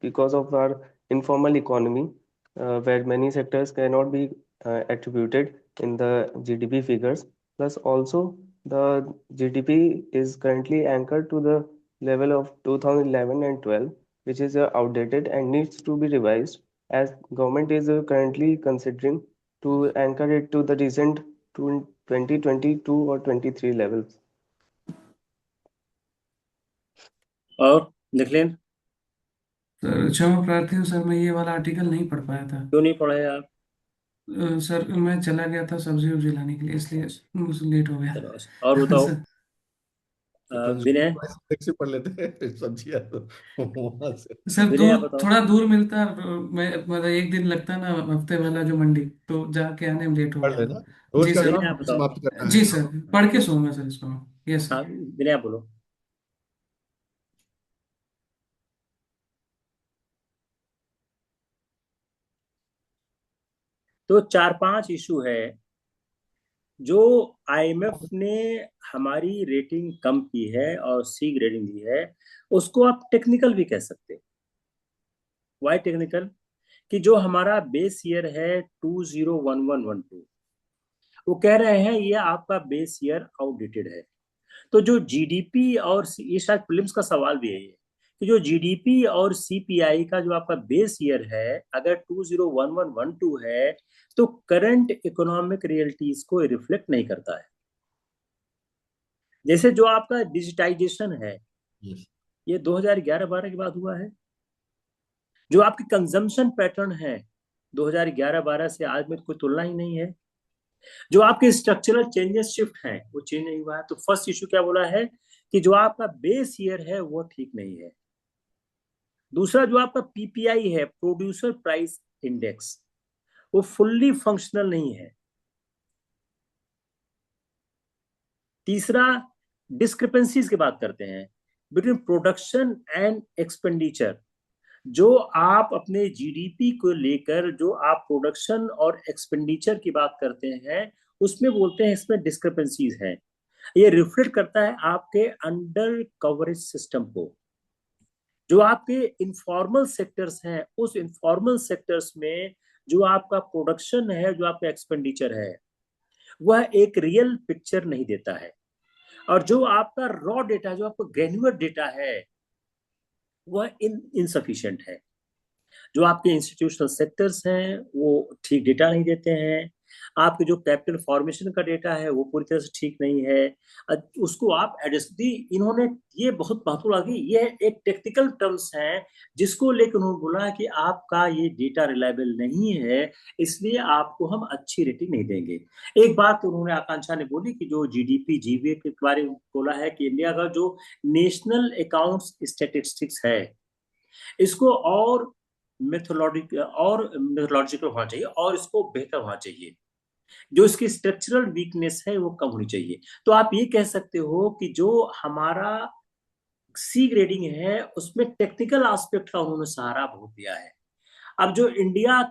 because of our informal economy, where many sectors cannot be attributed in the GDP figures. Plus also The GDP is currently anchored to the level of 2011 and 12, which is outdated and needs to be revised, as government is currently considering to anchor it to the recent 2022 or 23 levels. और निखिलेन, सर क्षमा प्रार्थी हूँ सर, मैं ये वाला आर्टिकल नहीं पढ़ पाया था। क्यों नहीं पढ़े आप? सर मैं चला गया था सब्जी वब्जी लाने के लिए, इसलिए मुझे लेट हो गया। चलो, और बताओ सर विनय। से पढ़ लेते हैं सब्जियां तो वहां से। सर विनय आप दूर, बताओ। थोड़ा दूर मिलता, मैं मतलब एक दिन लगता ना हफ्ते वाला जो मंडी, तो जाके आने में लेट हो पढ़ गया। लेना, रोज जी का सर। विनय काम आप बताओ। समाप्त करना जी है। सर, पढ़ के सोऊंगा सर इसको। यस हाँ सर। विनय आप बोलो। तो 4-5 इशू है जो आईएमएफ ने हमारी रेटिंग कम की है और सी ग्रेडिंग दी है, उसको आप टेक्निकल भी कह सकते हैं। Why technical? कि जो हमारा बेस ईयर है 2011-12, वो कह रहे हैं ये आपका बेस ईयर आउटडेटेड है। तो जो जीडीपी और ये शायद प्रीलिम्स का सवाल भी है ये, कि जो जीडीपी और सीपीआई का जो आपका बेस ईयर है अगर 2011-12 है, तो करंट इकोनॉमिक रियलिटीज को रिफ्लेक्ट नहीं करता है। जैसे जो आपका डिजिटाइजेशन है, Yes. ये 2011-12 के बाद हुआ है। जो आपकी कंजम्पशन पैटर्न है 2011-12 से आज में कोई तुलना ही नहीं है। जो आपके स्ट्रक्चरल चेंजेस शिफ्ट हैं वो चेंज नहीं हुआ है। तो फर्स्ट इशू क्या बोला है कि जो आपका बेस ईयर है वो ठीक नहीं है। दूसरा जो आपका पीपीआई है, प्रोड्यूसर प्राइस इंडेक्स, वो फुल्ली फंक्शनल नहीं है। तीसरा, डिस्क्रिपेंसीज की बात करते हैं बिटवीन प्रोडक्शन एंड एक्सपेंडिचर। जो आप अपने जीडीपी को लेकर जो आप प्रोडक्शन और एक्सपेंडिचर की बात करते हैं, उसमें बोलते हैं इसमें डिस्क्रिपेंसीज हैं। ये रिफ्लेक्ट करता है आपके अंडर कवरेज सिस्टम को। जो आपके इनफॉर्मल सेक्टर्स हैं, उस इनफॉर्मल सेक्टर्स में जो आपका प्रोडक्शन है, जो आपका एक्सपेंडिचर है, वह एक रियल पिक्चर नहीं देता है। और जो आपका रॉ डेटा, जो आपका ग्रेन्युलर डेटा है, वह इनसफिशिएंट है। जो आपके इंस्टीट्यूशनल सेक्टर्स हैं वो ठीक डेटा नहीं देते हैं। आपके जो कैपिटल फॉर्मेशन का डेटा है वो पूरी तरह से ठीक नहीं है। उसको आप एडजस्ट दी। इन्होंने ये बहुत महत्व लगी, ये एक टेक्निकल टर्म्स हैं जिसको लेकर उन्होंने बोला कि आपका ये डेटा रिलायबल नहीं है, इसलिए आपको हम अच्छी रेटिंग नहीं देंगे। एक बात उन्होंने, आकांक्षा ने बोली कि जो जीडीपी जीवीए के बारे में बोला है कि इंडिया का जो नेशनल अकाउंट्स स्टैटिस्टिक्स है, इसको और मेथोलॉजिकल होना चाहिए और इसको बेहतर होना चाहिए। जो इसकी स्ट्रक्चरल वीकनेस है वो कम होनी चाहिए। तो आप ये कह सकते हो कि जो हमारा सी ग्रेडिंग है उसमें टेक्निकल एस्पेक्ट का उन्होंने सहारा बहुत दिया है। अब जो इंडिया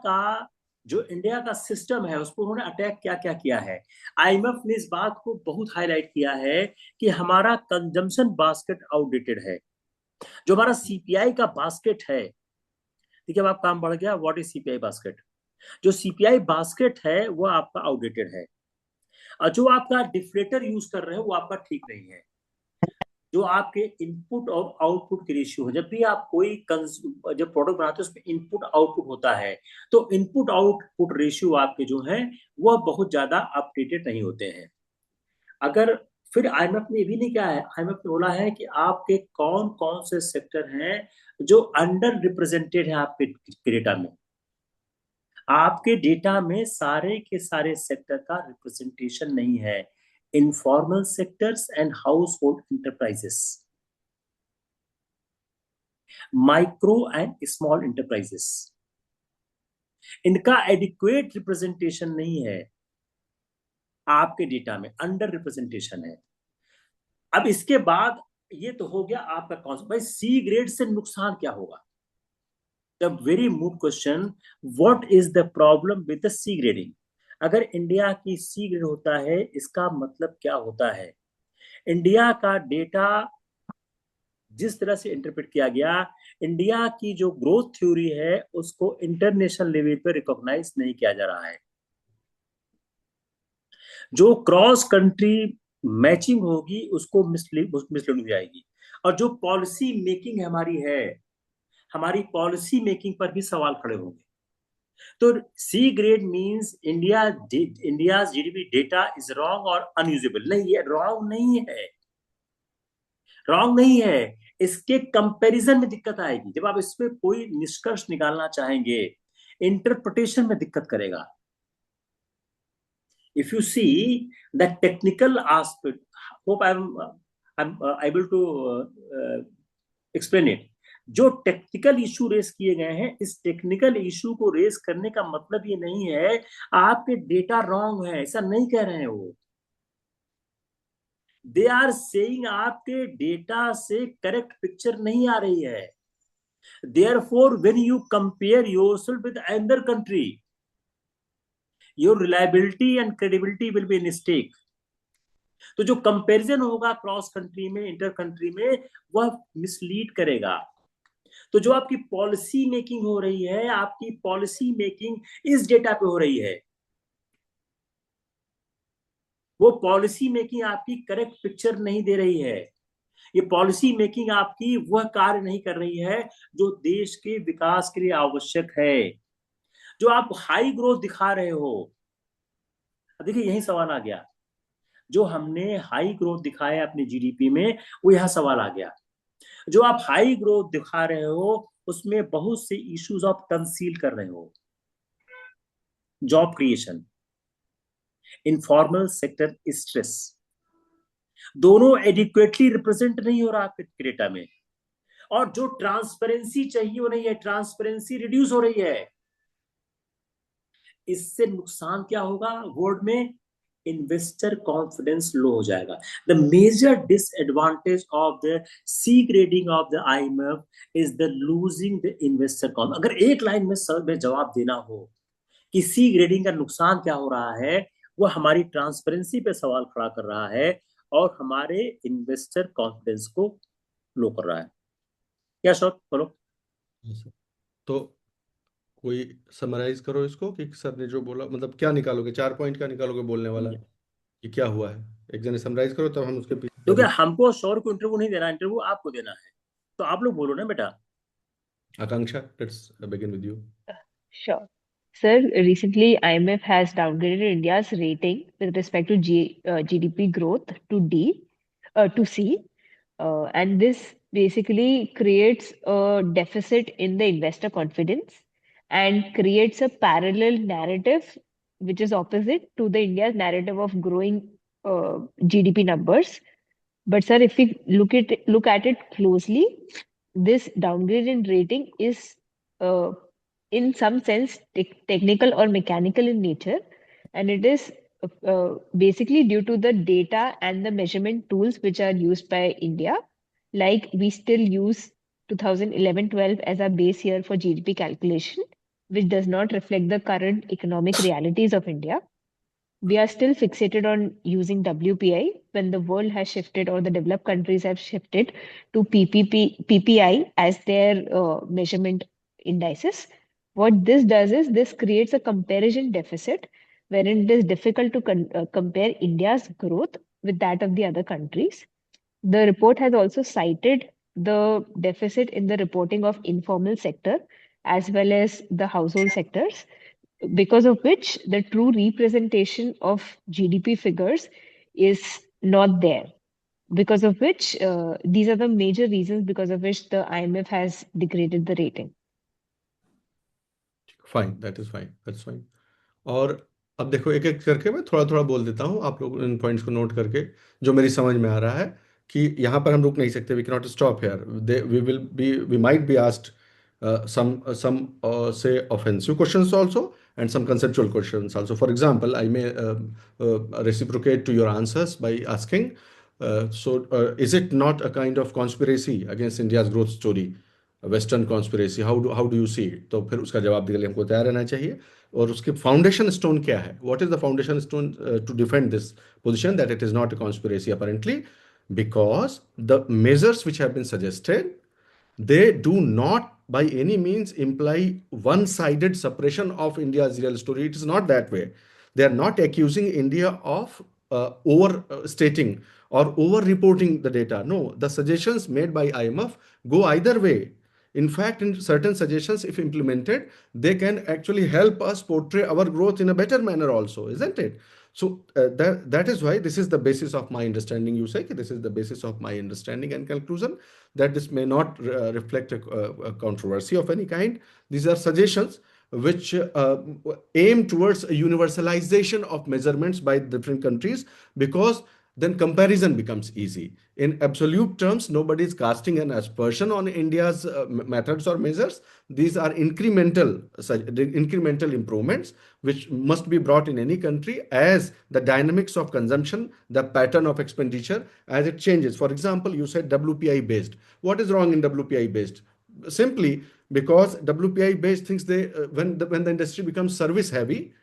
का सिस्टम है उस पर उन्होंने अटैक क्या क्या किया है। आईएमएफ ने इस बात को बहुत हाईलाइट किया है कि हमारा कंजम्पशन बास्केट आउटडेटेड है। जो हमारा सीपीआई का बास्केट है, ठीक है, अब आप काम बढ़ गया, व्हाट इज सीपीआई बास्केट। जो सीपीआई बास्केट है वो आपका आउटडेटेड है। और जो आपका डिफ्लेटर यूज कर रहे हो वो आपका ठीक नहीं है। जो आपके इनपुट और आउटपुट के रेशियो है, जब भी आप कोई जब प्रोडक्ट बनाते हो उसमें इनपुट आउटपुट होता है, तो इनपुट आउटपुट रेशियो आपके जो है वह बहुत ज्यादा अपडेटेड नहीं होते हैं। अगर फिर आईएमएफ ने भी नहीं किया है, आईएमएफ ने बोला है कि आपके कौन कौन से सेक्टर हैं जो अंडर रिप्रेजेंटेड है आपके डेटा में। आपके डेटा में सारे के सारे सेक्टर का रिप्रेजेंटेशन नहीं है। Informal sectors and house hold enterprises, micro and small enterprises, इनका एडिक्वेट रिप्रेजेंटेशन नहीं है आपके डेटा में, अंडर रिप्रेजेंटेशन है। अब इसके बाद ये तो हो गया आपका कॉन्सेप्ट। भाई सी ग्रेड से नुकसान क्या होगा? The very moot question, what is the problem with the C grading? अगर इंडिया की सी ग्रेड होता है इसका मतलब क्या होता है? इंडिया का डेटा जिस तरह से इंटरप्रेट किया गया, इंडिया की जो ग्रोथ थ्योरी है उसको इंटरनेशनल लेवल पर रिकॉग्नाइज नहीं किया जा रहा है। जो क्रॉस कंट्री मैचिंग होगी उसको मिसलीड हो जाएगी। और जो पॉलिसी मेकिंग हमारी पॉलिसी मेकिंग पर भी सवाल खड़े होंगे। तो C grade means India GDP data is wrong और अनयूजेबल। नहीं, ये रॉन्ग नहीं है, रॉन्ग नहीं है। इसके कंपैरिजन में दिक्कत आएगी जब आप इसमें कोई निष्कर्ष निकालना चाहेंगे, इंटरप्रिटेशन में दिक्कत करेगा। if you see the technical aspect, hope I'm able to explain it. जो टेक्निकल इशू रेस किए गए हैं, इस टेक्निकल इशू को रेस करने का मतलब ये नहीं है आपके डेटा रॉन्ग है, ऐसा नहीं कह रहे हैं वो। दे आर सेइंग आपके डेटा से करेक्ट पिक्चर नहीं आ रही है। Therefore, when you compare yourself with another country, your reliability and credibility will be in stake. तो जो कंपैरिजन होगा क्रॉस कंट्री में, इंटर कंट्री में, वह मिसलीड करेगा। तो जो आपकी पॉलिसी मेकिंग हो रही है, आपकी पॉलिसी मेकिंग इस डेटा पे हो रही है, वो पॉलिसी मेकिंग आपकी करेक्ट पिक्चर नहीं दे रही है। ये पॉलिसी मेकिंग आपकी वह कार्य नहीं कर रही है जो देश के विकास के लिए आवश्यक है। जो आप हाई ग्रोथ दिखा रहे हो, देखिए यही सवाल आ गया। जो हमने हाई ग्रोथ दिखाया अपने जीडीपी में, वो यहां सवाल आ गया। जो आप हाई ग्रोथ दिखा रहे हो उसमें बहुत से इश्यूज आप कंसील कर रहे हो। Job creation, informal sector stress, दोनों एडिक्वेटली रिप्रेजेंट नहीं हो रहा आपके डेटा में। और जो ट्रांसपेरेंसी चाहिए वो नहीं है, ट्रांसपेरेंसी रिड्यूस हो रही है। इससे नुकसान क्या होगा? वर्ल्ड में इन्वेस्टर कॉन्फिडेंस लो हो जाएगा। The major disadvantage of the C grading of the IMF is the losing the investor confidence. अगर एक लाइन में सर में जवाब देना हो कि सी ग्रेडिंग का नुकसान क्या हो रहा है, वो हमारी ट्रांसपेरेंसी पे सवाल खड़ा कर रहा है और हमारे इन्वेस्टर कॉन्फिडेंस को लो कर रहा है। क्या शॉट बोलो। तो कोई समराइज करो इसको कि सर ने जो बोला, मतलब क्या निकालोगे, 4 पॉइंट क्या निकालोगे बोलने वाला कि क्या हुआ है? एक जने समराइज करो तब हम उसके पीछे। क्योंकि हमको सौर को इंटरव्यू नहीं देना, इंटरव्यू आपको देना है, तो आप लोग बोलो ना बेटा। Akanksha, let's begin with you. Sure. Sir, recently IMF has downgraded India's rating with respect to GDP growth to to C, and this basically creates a deficit in the investor confidence and creates a parallel narrative which is opposite to the India's narrative of growing GDP numbers. But sir, if we look at it closely, this downgrade in rating is in some sense technical or mechanical in nature, and it is basically due to the data and the measurement tools which are used by India. Like we still use 2011-12 as our base year for GDP calculation, which does not reflect the current economic realities of India. We are still fixated on using WPI when the world has shifted or the developed countries have shifted to PPI as their measurement indices. What this does is this creates a comparison deficit wherein it is difficult to compare India's growth with that of the other countries. The report has also cited the deficit in the reporting of informal sector as well as the household sectors, because of which the true representation of GDP figures is not there. Because of which these are the major reasons because of which the IMF has degraded the rating. Fine, that is fine, that's fine. और अब देखो एक एक करके मैं थोड़ा थोड़ा बोल देता हूँ, आप लोग इन पॉइंट्स को नोट करके, जो मेरी समझ में आ रहा है कि यहाँ पर हम रुक नहीं सकते, we can not stop here, we might be asked some say offensive questions also and some conceptual questions also. For example, I may reciprocate to your answers by asking, is it not a kind of conspiracy against India's growth story, a Western conspiracy? How do you see it? तो फिर उसका जवाब देने के लिए हमको तैयार रहना चाहिए। और उसके फाउंडेशन स्टोन क्या है? What is the foundation stone to defend this position that it is not a conspiracy apparently? Because the measures which have been suggested, they do not by any means imply one-sided suppression of India's real story. It is not that way. They are not accusing India of overstating or over-reporting the data. No, the suggestions made by IMF go either way. In fact, in certain suggestions, if implemented, they can actually help us portray our growth in a better manner also, isn't it? So that is why this is the basis of my understanding. You say this is the basis of my understanding and conclusion that this may not reflect a controversy of any kind. These are suggestions which aim towards a universalization of measurements by different countries, because then comparison becomes easy. In absolute terms, nobody is casting an aspersion on India's methods or measures. These are incremental improvements which must be brought in any country as the dynamics of consumption, the pattern of expenditure, as it changes. For example, you said WPI based. What is wrong in WPI based? Simply because WPI based thinks when the industry becomes service heavy,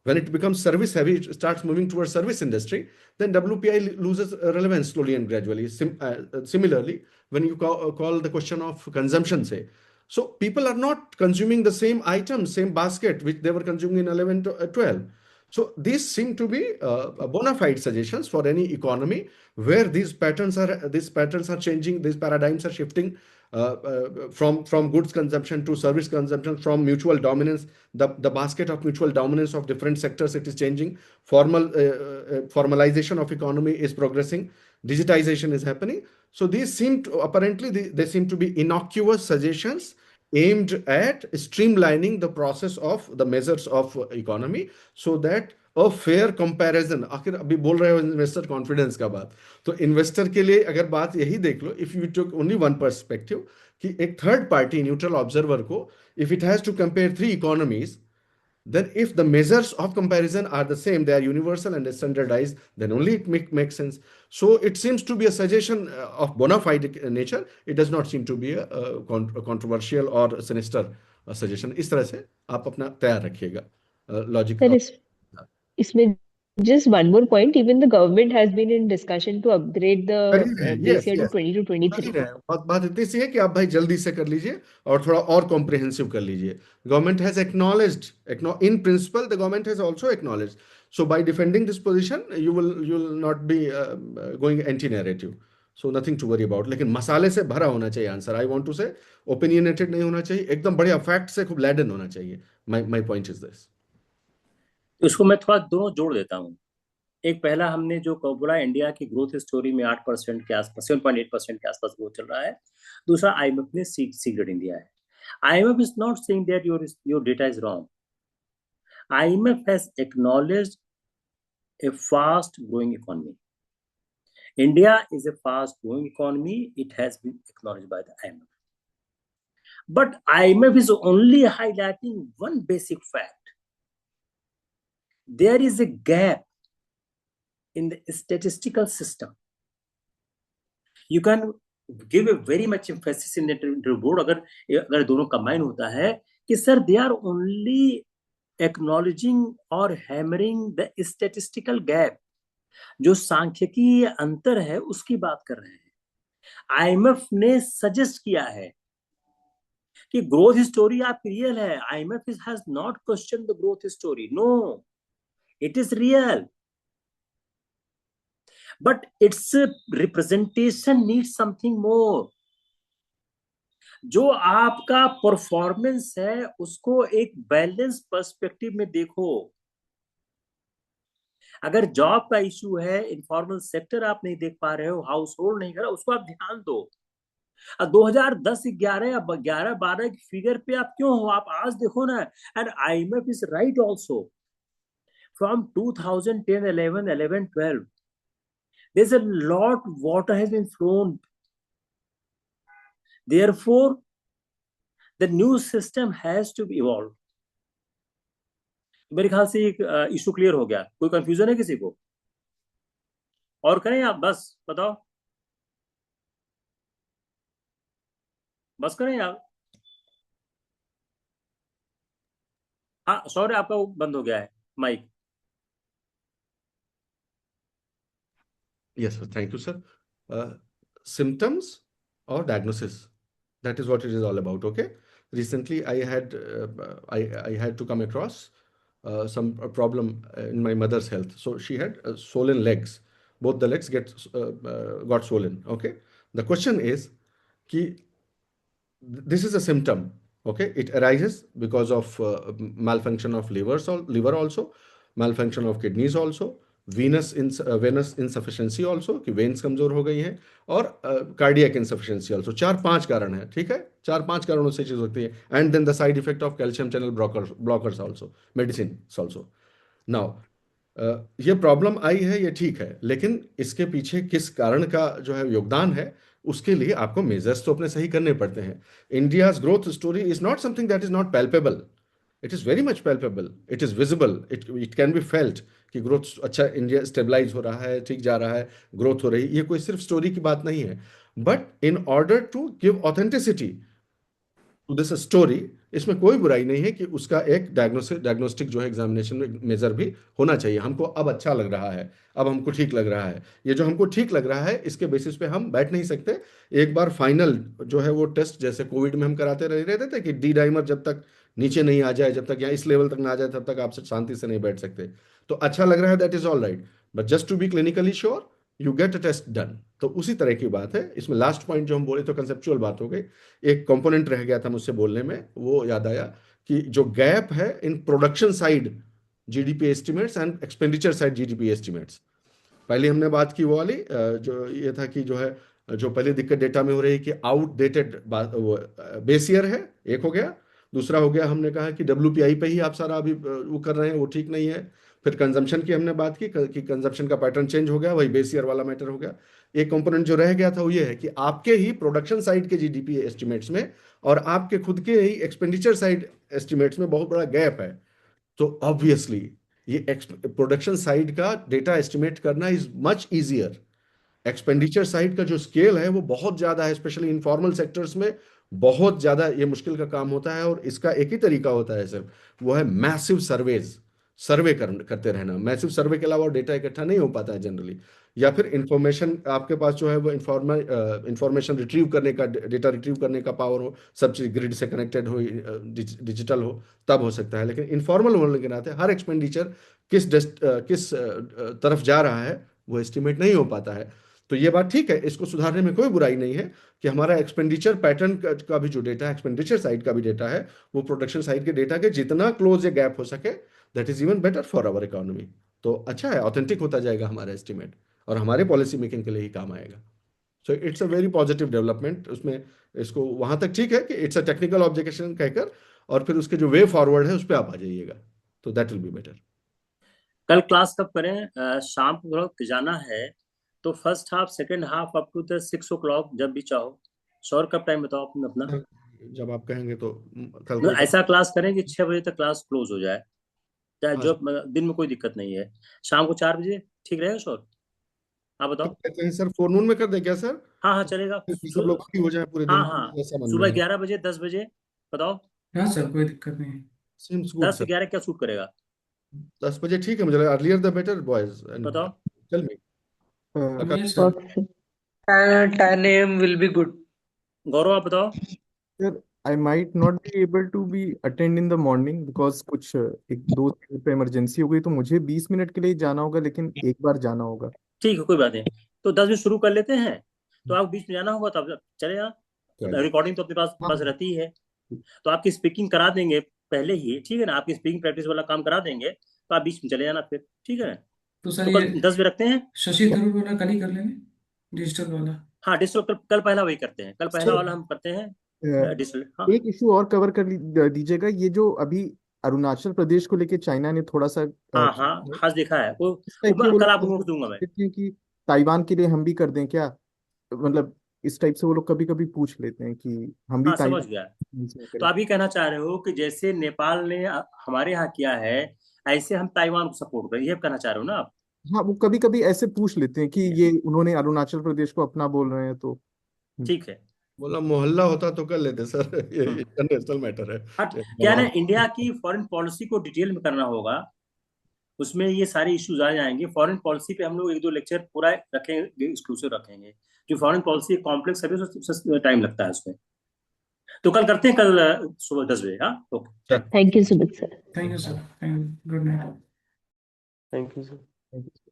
when it becomes service heavy, it starts moving towards service industry, then WPI loses relevance slowly and gradually. Similarly, when you call the question of consumption, say, so people are not consuming the same items, same basket, which they were consuming in 11 to 12. So these seem to be bona fide suggestions for any economy where these patterns are changing, these paradigms are shifting from goods consumption to service consumption, from mutual dominance, the basket of mutual dominance of different sectors, it is changing. Formalization of economy is progressing. Digitization is happening. So these apparently they seem to be innocuous suggestions aimed at streamlining the process of the measures of economy, so that a fair comparison. आखिर अभी बोल रहे हो इन्वेस्टर कॉन्फिडेंस का बात, तो इन्वेस्टर के लिए अगर बात यही देख लो, if you took only one perspective, कि एक थर्ड पार्टी न्यूट्रल ऑब्जर्वर को, if it has to compare three economies, then if the measures of comparison are the same, they are universal and standardized, then only it makes sense. So it seems to be a suggestion of bona fide nature. It does not seem to be a controversial or sinister suggestion. इस तरह से आप अपना तैयार रखिएगा लॉजिक। Sir, इसमें just one more point. Even the government has been in discussion to upgrade the base year to 20 to 23. बात इतनी सी है कि आप भाई जल्दी से कर लीजिए और थोड़ा और कॉम्प्रिहेंसिव कर लीजिए. Government has acknowledged, in principle, the government has also acknowledged. So by defending this position, you will not be going anti-narrative. So nothing to worry about. लेकिन मसाले से भरा होना चाहिए answer. I want to say opinionated नहीं होना चाहिए, एकदम बढ़िया फैक्ट से खूब laden होना चाहिए. My point is this. उसको मैं थोड़ा दोनों जोड़ देता हूँ. एक पहला हमने जो बोला, इंडिया की ग्रोथ स्टोरी में 8% के आसपास, 7.8% के आसपास ग्रोथ चल रहा है. दूसरा, आईएमएफ ने सी ग्रेडिंग दिया है. IMF is not saying that your data is wrong. IMF has acknowledged a fast growing economy. India is a fast growing economy. It has been acknowledged by the IMF. But IMF is only highlighting one basic fact. There is a gap in the statistical system. You can give a very much emphasis in the report अगर दोनों combine होता है कि sir, they are only acknowledging or hammering the statistical gap. जो सांख्यिकीय अंतर है उसकी बात कर रहे हैं. IMF ने सजेस्ट किया है कि ग्रोथ स्टोरी आपकी रियल है. IMF has not questioned the growth story. No, it is real. But its representation needs something more. जो आपका परफॉर्मेंस है उसको एक बैलेंस पर्सपेक्टिव में देखो. अगर जॉब का इशू है, इनफॉर्मल सेक्टर आप नहीं देख पा रहे हो, हाउस होल्ड नहीं कर रहा, उसको आप ध्यान दो. 2010, 11, 12 की फिगर पे आप क्यों हो? आप आज देखो ना. And IMF is right also. From 2010, 11, 12, there's a lot water has been flown. Therefore, the new system has to be evolved. मेरे ख्याल से एक इशू क्लियर हो गया. कोई कंफ्यूजन है किसी को? और करें आप? बस बताओ, बस करें आप. हाँ, सॉरी, आपका वो बंद हो गया है mic. Yes, sir. Thank you, sir. Symptoms or diagnosis, that is what it is all about. Okay. Recently, I had to come across some problem in my mother's health. So she had swollen legs. Both the legs got swollen. Okay. The question is कि this is a symptom. Okay, it arises because of malfunction of liver also, malfunction of kidneys also, venous insufficiency also, कि veins कमजोर हो गई हैं, और cardiac insufficiency also. 4-5 कारण है, ठीक है, 4-5 कारणों से चीज होती है. And then the side effect of calcium channel blockers also, medicines also. Now ये प्रॉब्लम आई है, ये ठीक है, लेकिन इसके पीछे किस कारण का जो है योगदान है, उसके लिए आपको मेजर्स तो अपने सही करने पड़ते हैं. India's growth story is not something that is not palpable. It is very much palpable, it is visible, it can be felt कि ग्रोथ अच्छा, इंडिया स्टेबलाइज हो रहा है, ठीक जा रहा है, ग्रोथ हो रही है. ये कोई सिर्फ स्टोरी की बात नहीं है. But in order to give authenticity to this story, इसमें कोई बुराई नहीं है कि उसका एक डायग्नोस्टिक जो है एग्जामिनेशन में मेजर भी होना चाहिए. हमको अब अच्छा लग रहा है, अब हमको ठीक लग रहा है, ये जो हमको ठीक लग रहा है इसके बेसिस पे हम बैठ नहीं सकते. एक बार फाइनल जो है वो टेस्ट, जैसे कोविड में हम कराते रहते थे कि डी डाइमर जब तक नीचे नहीं आ जाए, जब तक यहाँ इस लेवल तक ना आ जाए, तब तक आप शांति से नहीं बैठ सकते. तो अच्छा लग रहा है, that is all right, but just to be clinically sure you get a test done. तो उसी तरह की बात है इसमें. लास्ट पॉइंट जो हम बोले तो कंसेप्चुअल बात हो गई. एक कंपोनेंट रह गया था मुझसे बोलने में, वो याद आया कि जो गैप है in production side GDP estimates and expenditure side GDP estimates. पहले हमने बात की वो वाली जो ये था कि जो है, जो पहले दिक्कत डेटा में हो रही है कि आउटडेटेड बेस ईयर है, एक हो गया. दूसरा हो गया, हमने कहा कि WPI पे ही आप सारा अभी वो कर रहे हैं, वो ठीक नहीं है. फिर कंजम्पशन की हमने बात की कि कंजम्पशन का पैटर्न चेंज हो गया, वही बेस ईयर वाला मैटर हो गया. एक कंपोनेंट जो रह गया था वो ये है कि आपके ही प्रोडक्शन साइड के जीडीपी एस्टिमेट्स में और आपके खुद के ही एक्सपेंडिचर साइड एस्टिमेट्स में बहुत बड़ा गैप है. तो ऑब्वियसली ये प्रोडक्शन साइड का डेटा एस्टिमेट करना is much easier. Expenditure side का जो स्केल है वो बहुत ज्यादा है, स्पेशली इनफॉर्मल सेक्टर्स में बहुत ज्यादा ये मुश्किल का काम होता है. और इसका एक ही तरीका होता है सिर्फ, वो है मैसिव सर्वे करते रहना. मैसिव सर्वे के अलावा डेटा इकट्ठा नहीं हो पाता है जनरली. या फिर इंफॉर्मेशन आपके पास जो है वो इंफॉर्मेशन रिट्रीव करने का, डेटा रिट्रीव करने का पावर हो, सब चीज ग्रिड से कनेक्टेड हो, डिजिटल हो, तब हो सकता है. लेकिन इनफॉर्मल होने के नाते हर एक्सपेंडिचर किस तरफ जा रहा है वो एस्टिमेट नहीं हो पाता है. तो ये बात ठीक है, इसको सुधारने में कोई बुराई नहीं है कि हमारा एक्सपेंडिचर पैटर्न का भी जो डेटा है, एक्सपेंडिचर साइड का भी डेटा है, वो प्रोडक्शन साइड के डेटा के जितना क्लोज ये गैप हो सके, that is even better for our economy. तो अच्छा है, ऑथेंटिक होता जाएगा हमारा एस्टिमेट और हमारे पॉलिसी मेकिंग के लिए ही काम आएगा. So it's a very positive development. उसमें इसको वहां तक ठीक है कि इट्स अ टेक्निकल ऑब्जेक्शन कहकर, और फिर उसके जो वे फॉरवर्ड है उस पर आप आ जाइएगा, तो दैट विल बी बेटर. कल क्लास कब करें? शाम को थोड़ा जाना है, तो first half second half up to the 6 o'clock, जब भी चाहो. शोर कब टाइम बताओ अपना अपना. जब आप कहेंगे तो कल तो ऐसा क्लास करें कि 6 बजे तक क्लास क्लोज हो जाए, चाहे हाँ, जो दिन में कोई दिक्कत नहीं है. शाम को 4 बजे ठीक रहेगा शोर? आप बताओ. कहते हैं सर फोरनून में कर दे क्या सर? हाँ हाँ चलेगा. सब लोग फ्री हो जाए पूरे हाँ दिन, हाँ, ऐसा मन सुबह में है. 11 बजे 10 बजे बताओ. हाँ सर, कोई दिक्कत नहीं है. Seems good 10 से सर. 11 क्या सूट करेगा 10 बजे ठीक है मुझे लगा. Earlier the better boys. बताओ. Tell me. Yes, sir. 10 a.m. will be good. Gaurav आप बताओ. Sir, I might not be able to be attend in the morning because कुछ एक दो पे इमरजेंसी हो गई, तो मुझे 20 मिनट के लिए जाना होगा, लेकिन एक बार जाना होगा. ठीक है, कोई बात नहीं. तो 10 बजे शुरू कर लेते हैं. तो आप बीच में जाना होगा तब चले जाना. रिकॉर्डिंग तो अपने पास हाँ. पास रहती ही है, तो आपकी स्पीकिंग करा देंगे पहले ही, ठीक है ना. आपकी स्पीकिंग प्रैक्टिस वाला काम करा देंगे, तो आप बीच में चले जाना फिर, ठीक है ना. तो सर तो ये कल 10 बजे रखते हैं. शशि थरूर वाला कल ही कर लेंगे, डिजिटल वाला. हाँ डिजिटल कल पहला वही करते हैं. कल पहला सर, वाला हम करते हैं डिजिटल. हाँ एक इशू और कवर कर दीजिएगा. ये जो अभी अरुणाचल प्रदेश को लेके चाइना ने थोड़ा सा हाँ हाँ हाँ देखा है वो. इस टाइप के वो कल लोग आपको पूछ दूंगा मैं. कहते हैं कि ताइवान के लिए हम भी कर दें क्या, मतलब इस टाइप से वो लोग कभी कभी पूछ लेते हैं कि हम भी हाँ समझ ताइवान गया. में तो करें. आप ये कहना चाह रहे हो कि जैसे नेपाल ने हमारे यहाँ किया है, ऐसे हम ताइवान को सपोर्ट करें, ये कहना चाह रहे हो ना आप? हाँ, वो कभी कभी ऐसे पूछ लेते हैं कि ये उन्होंने अरुणाचल प्रदेश को अपना बोल रहे हैं, तो ठीक है. बोला मोहल्ला होता तो कर लेते सर. ये इंटरनेशनल मैटर है. क्या है ना, इंडिया की फॉरेन पॉलिसी को डिटेल में करना होगा. उसमें ये सारे इश्यूज आ जाएंगे. फॉरेन पॉलिसी पे हम लोग 1-2 लेक्चर पूरा रखेंगे, एक्सक्लूसिव रखेंगे, जो फॉरेन पॉलिसी कॉम्प्लेक्स है, टाइम लगता है उसमें. तो कल करते हैं, कल सुबह 10 बजे। हाँ, okay. Thank you, Sumit sir. Thank you, sir. Thank you. Good night. Thank you, sir. Thank you.